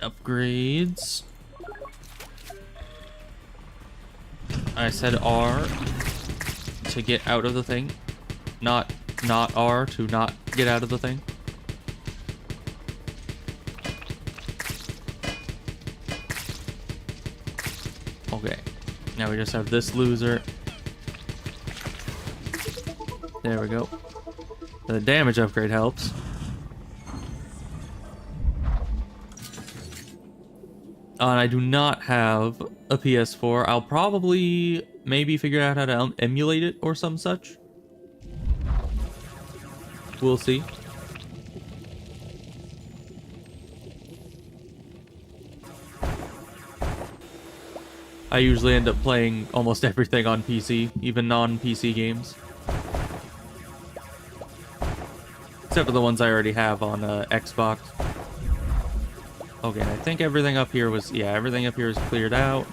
Upgrades. I said R to get out of the thing. Not R to not get out of the thing. Now we just have this loser. There we go. The damage upgrade helps. And I do not have a PS4. I'll probably maybe figure out how to emulate it or some such. We'll see. I usually end up playing almost everything on PC, even non-PC games. Except for the ones I already have on Xbox. Okay, I think everything up here was... Yeah, everything up here is cleared out.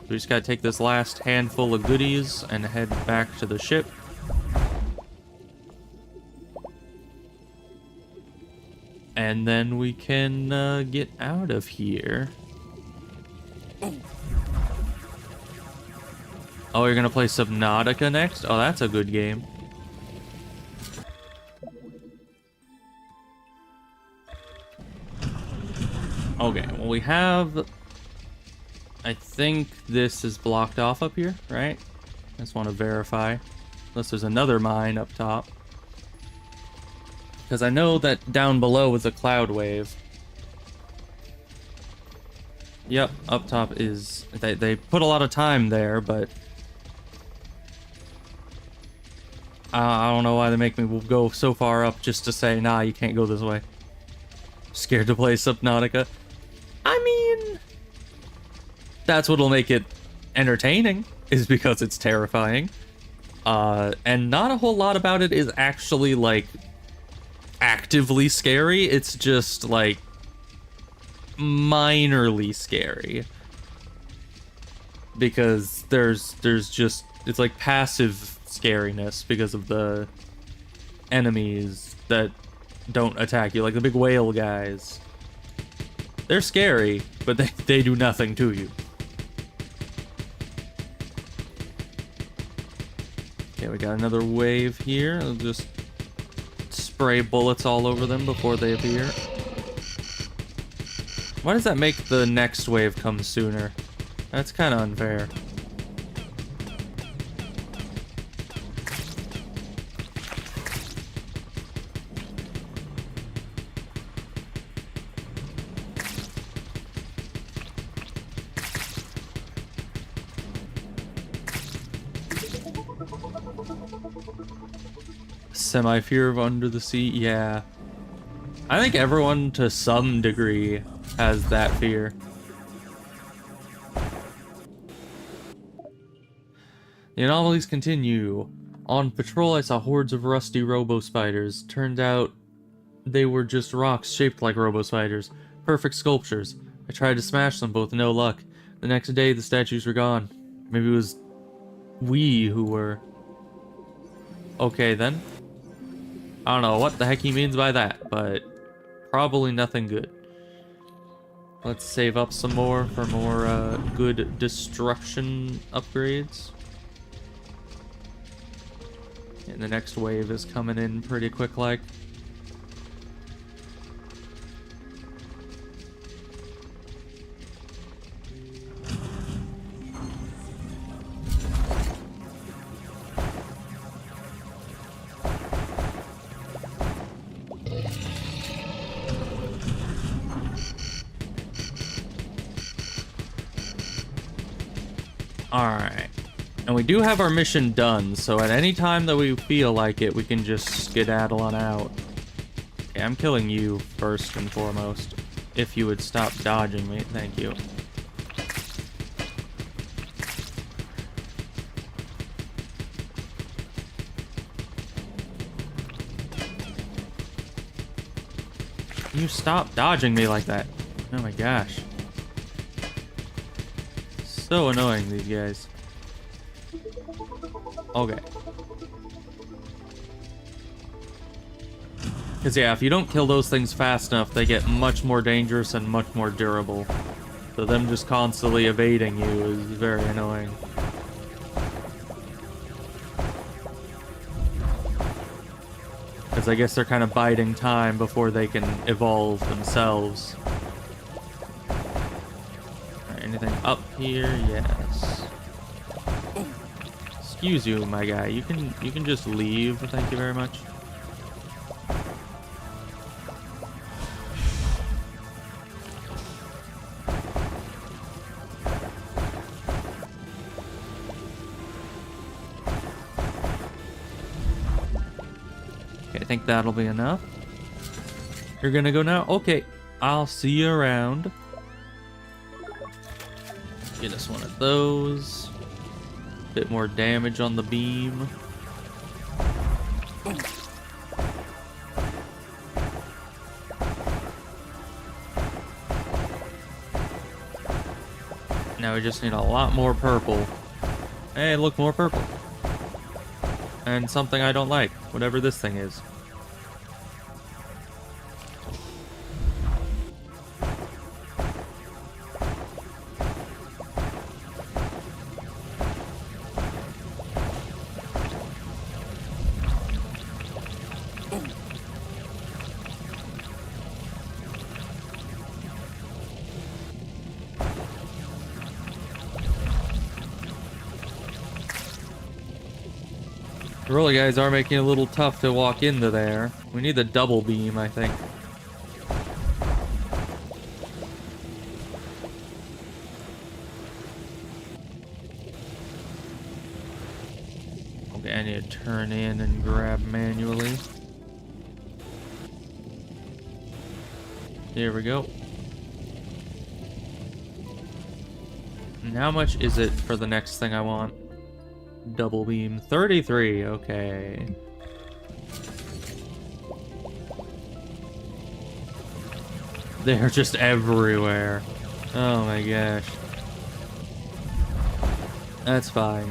We just gotta take this last handful of goodies and head back to the ship. And then we can get out of here. Oh, you're gonna play Subnautica next? Oh, that's a good game. Okay, well we have... I think this is blocked off up here, right? I just want to verify. Unless there's another mine up top. Because I know that down below is a cloud wave. Yep, up top is... They put a lot of time there, but... I don't know why they make me go so far up just to say, nah, you can't go this way. Scared to play Subnautica. I mean... That's what'll make it entertaining, is because it's terrifying. And not a whole lot about it is actually, like, actively scary. It's just, like, minorly scary. Because there's just... It's like passive scariness because of the enemies that don't attack you, like the big whale guys. They're scary, but they do nothing to you. Okay, we got another wave here. I'll just spray bullets all over them before they appear. Why does that make the next wave come sooner? That's kind of unfair. Semi-fear of under the sea? Yeah. I think everyone, to some degree, has that fear. The anomalies continue. On patrol, I saw hordes of rusty robo-spiders. Turned out they were just rocks shaped like robo-spiders. Perfect sculptures. I tried to smash them, but with no luck. The next day, the statues were gone. Maybe it was we who were... Okay, then. I don't know what the heck he means by that, but probably nothing good. Let's save up some more for more good destruction upgrades. And the next wave is coming in pretty quick like. Alright. And we do have our mission done, so at any time that we feel like it, we can just skedaddle on out. Okay, I'm killing you first and foremost. If you would stop dodging me, thank you. You stop dodging me like that. Oh my gosh. So annoying, these guys. Okay. Because yeah, if you don't kill those things fast enough, they get much more dangerous and much more durable. So them just constantly evading you is very annoying. Because I guess they're kind of biding time before they can evolve themselves. Alright, Anything up here? Yes. Excuse you, my guy. You can just leave. Thank you very much. Okay, I think that'll be enough. You're gonna go now? Okay. I'll see you around. Get us one of those. Bit more damage on the beam. Now we just need a lot more purple. Hey, look, more purple. And something I don't like, whatever this thing is. The roller guys are making it a little tough to walk into there. We need the double beam, I think. Okay, I need to turn in and grab manually. There we go. And how much is it for the next thing I want? Double beam. 33, okay. They're just everywhere. Oh my gosh. That's fine.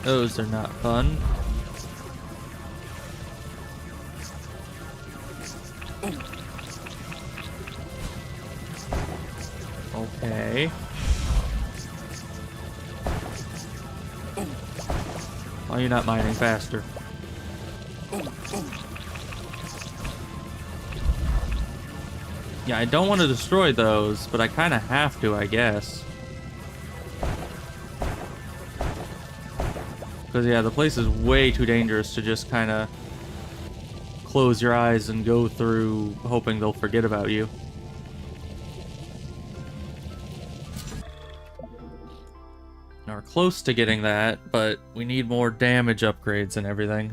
Those are not fun. Okay. Why are you not mining faster? Yeah, I don't want to destroy those, but I kind of have to, I guess. Because, yeah, the place is way too dangerous to just kind of close your eyes and go through hoping they'll forget about you. Now, we're close to getting that, but we need more damage upgrades and everything.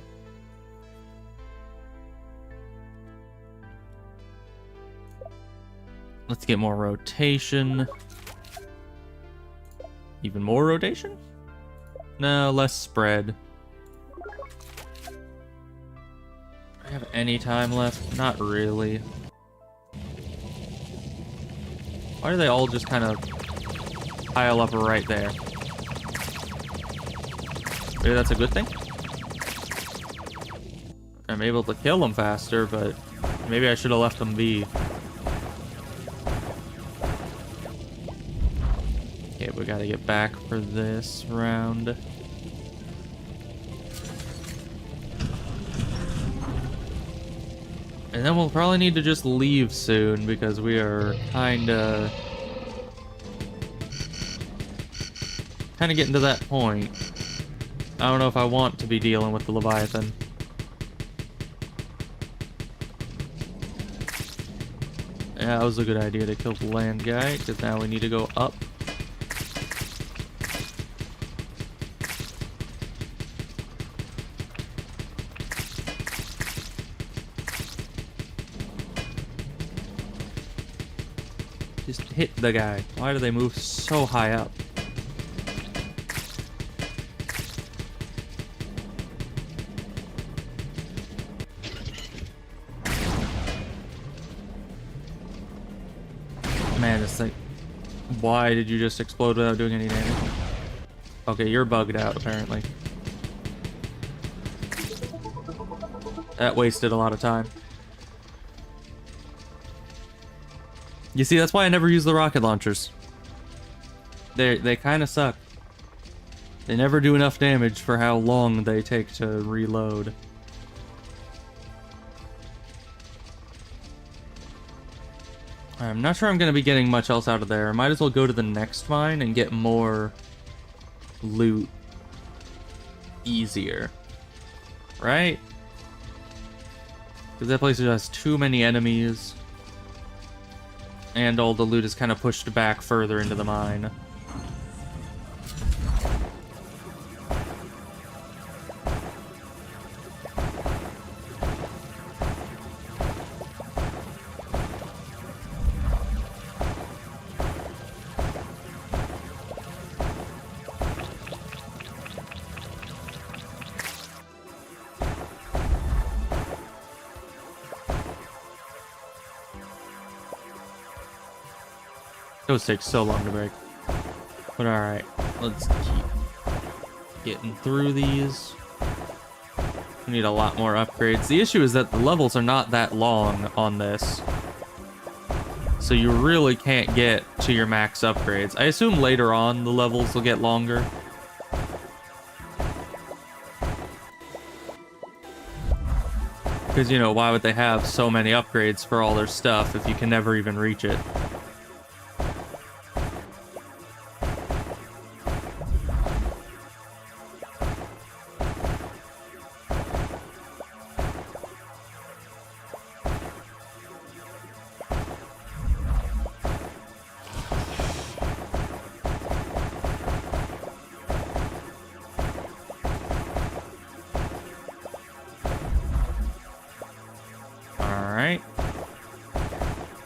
Let's get more rotation. Even more rotation? No, less spread. Do I have any time left? Not really. Why do they all just kind of pile up right there? Maybe that's a good thing? I'm able to kill them faster, but maybe I should have left them be. Okay, we gotta get back for this round. And then we'll probably need to just leave soon because we are kinda getting to that point. I don't know if I want to be dealing with the Leviathan. Yeah, that was a good idea to kill the land guy, because now we need to go up. Just hit the guy. Why do they move so high up? Man, this thing... Why did you just explode without doing any damage? Okay, you're bugged out, apparently. That wasted a lot of time. You see, that's why I never use the rocket launchers. They kind of suck. They never do enough damage for how long they take to reload. I'm not sure I'm going to be getting much else out of there. Might as well go to the next mine and get more loot easier. Right? Because that place just has too many enemies. And all the loot is kind of pushed back further into the mine. Those take so long to break. But alright, let's keep getting through these. We need a lot more upgrades. The issue is that the levels are not that long on this. So you really can't get to your max upgrades. I assume later on the levels will get longer. Because, you know, why would they have so many upgrades for all their stuff if you can never even reach it?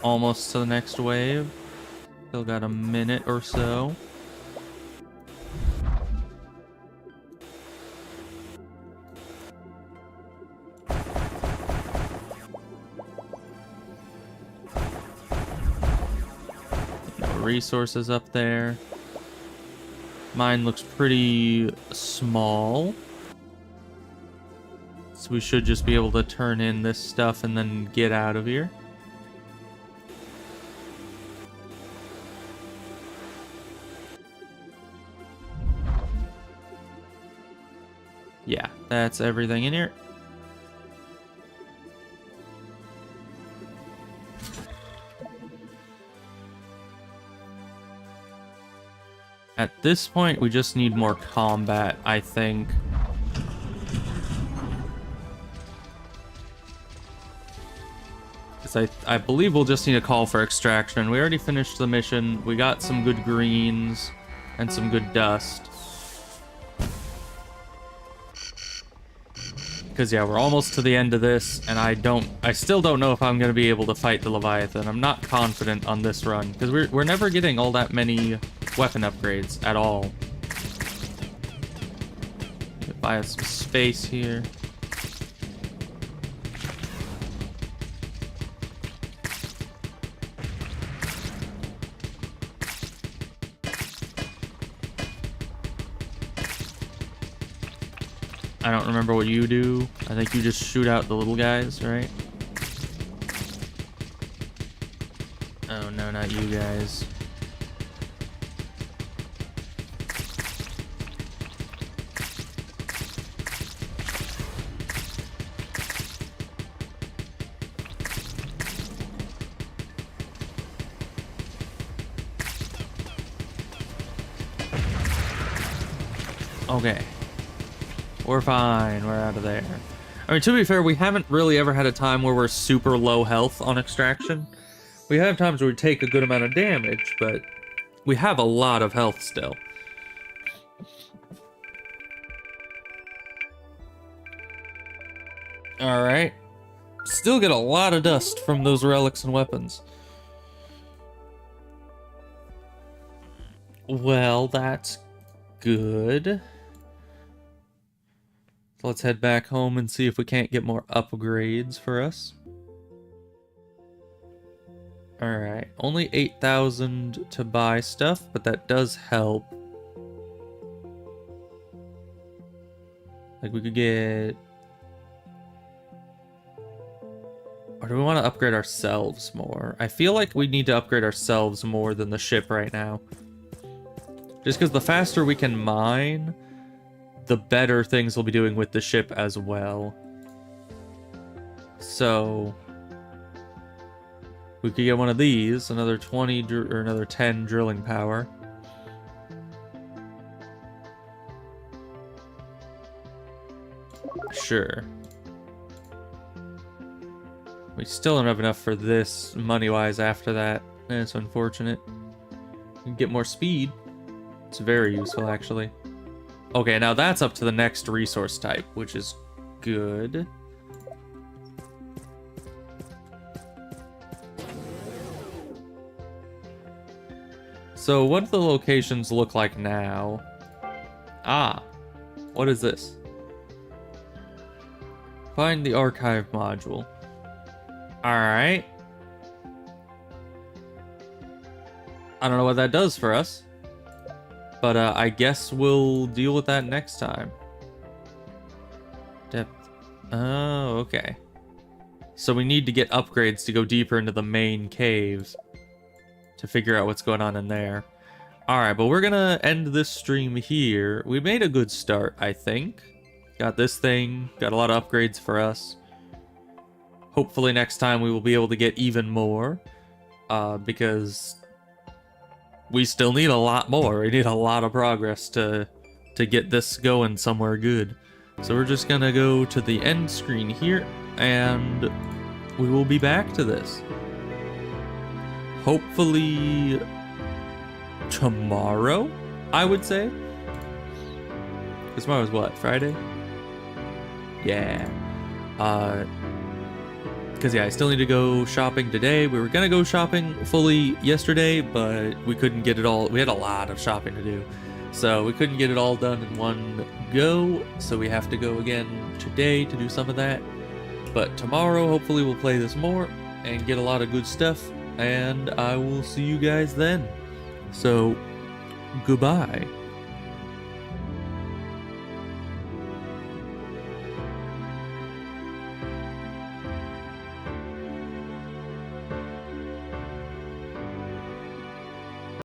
Almost to the next wave. Still got a minute or so. No resources up there. Mine looks pretty small. So we should just be able to turn in this stuff and then get out of here. Yeah, that's everything in here. At this point, we just need more combat, I think. Because I believe we'll just need a call for extraction. We already finished the mission. We got some good greens and some good dust. Because, yeah, we're almost to the end of this, and I still don't know if I'm going to be able to fight the Leviathan. I'm not confident on this run, because we're never getting all that many weapon upgrades at all. Buy us some space here. I don't remember what you do. I think you just shoot out the little guys, right? Oh no, not you guys. Okay. We're fine. We're out of there. I mean, to be fair, we haven't really ever had a time where we're super low health on extraction. We have times where we take a good amount of damage, but we have a lot of health still. Alright. Still get a lot of dust from those relics and weapons. Well, that's good. Let's head back home and see if we can't get more upgrades for us. Alright, only 8,000 to buy stuff, but that does help. Like, we could get Or do we want to upgrade ourselves more? I feel like we need to upgrade ourselves more than the ship right now. Just because the faster we can mine, the better things we'll be doing with the ship as well. So we could get one of these, another 20 or another 10 drilling power. Sure. We still don't have enough for this money-wise after that. It's unfortunate. We can get more speed. It's very useful, actually. Okay, now that's up to the next resource type, which is good. So what do the locations look like now? Ah, what is this? Find the archive module. Alright. I don't know what that does for us. But I guess we'll deal with that next time. Depth. Oh, okay. So we need to get upgrades to go deeper into the main caves to figure out what's going on in there. Alright, but we're gonna end this stream here. We made a good start, I think. Got this thing, got a lot of upgrades for us. Hopefully next time we will be able to get even more, because we still need a lot more. We need a lot of progress to get this going somewhere good. So we're just gonna go to the end screen here, and we will be back to this. Hopefully tomorrow, I would say. Because tomorrow's what, Friday? Yeah. Because yeah, I still need to go shopping today. We were gonna go shopping fully yesterday, but we couldn't get it all. We had a lot of shopping to do, so we couldn't get it all done in one go. So we have to go again today to do some of that. But tomorrow, hopefully, we'll play this more and get a lot of good stuff. And I will see you guys then. So, goodbye.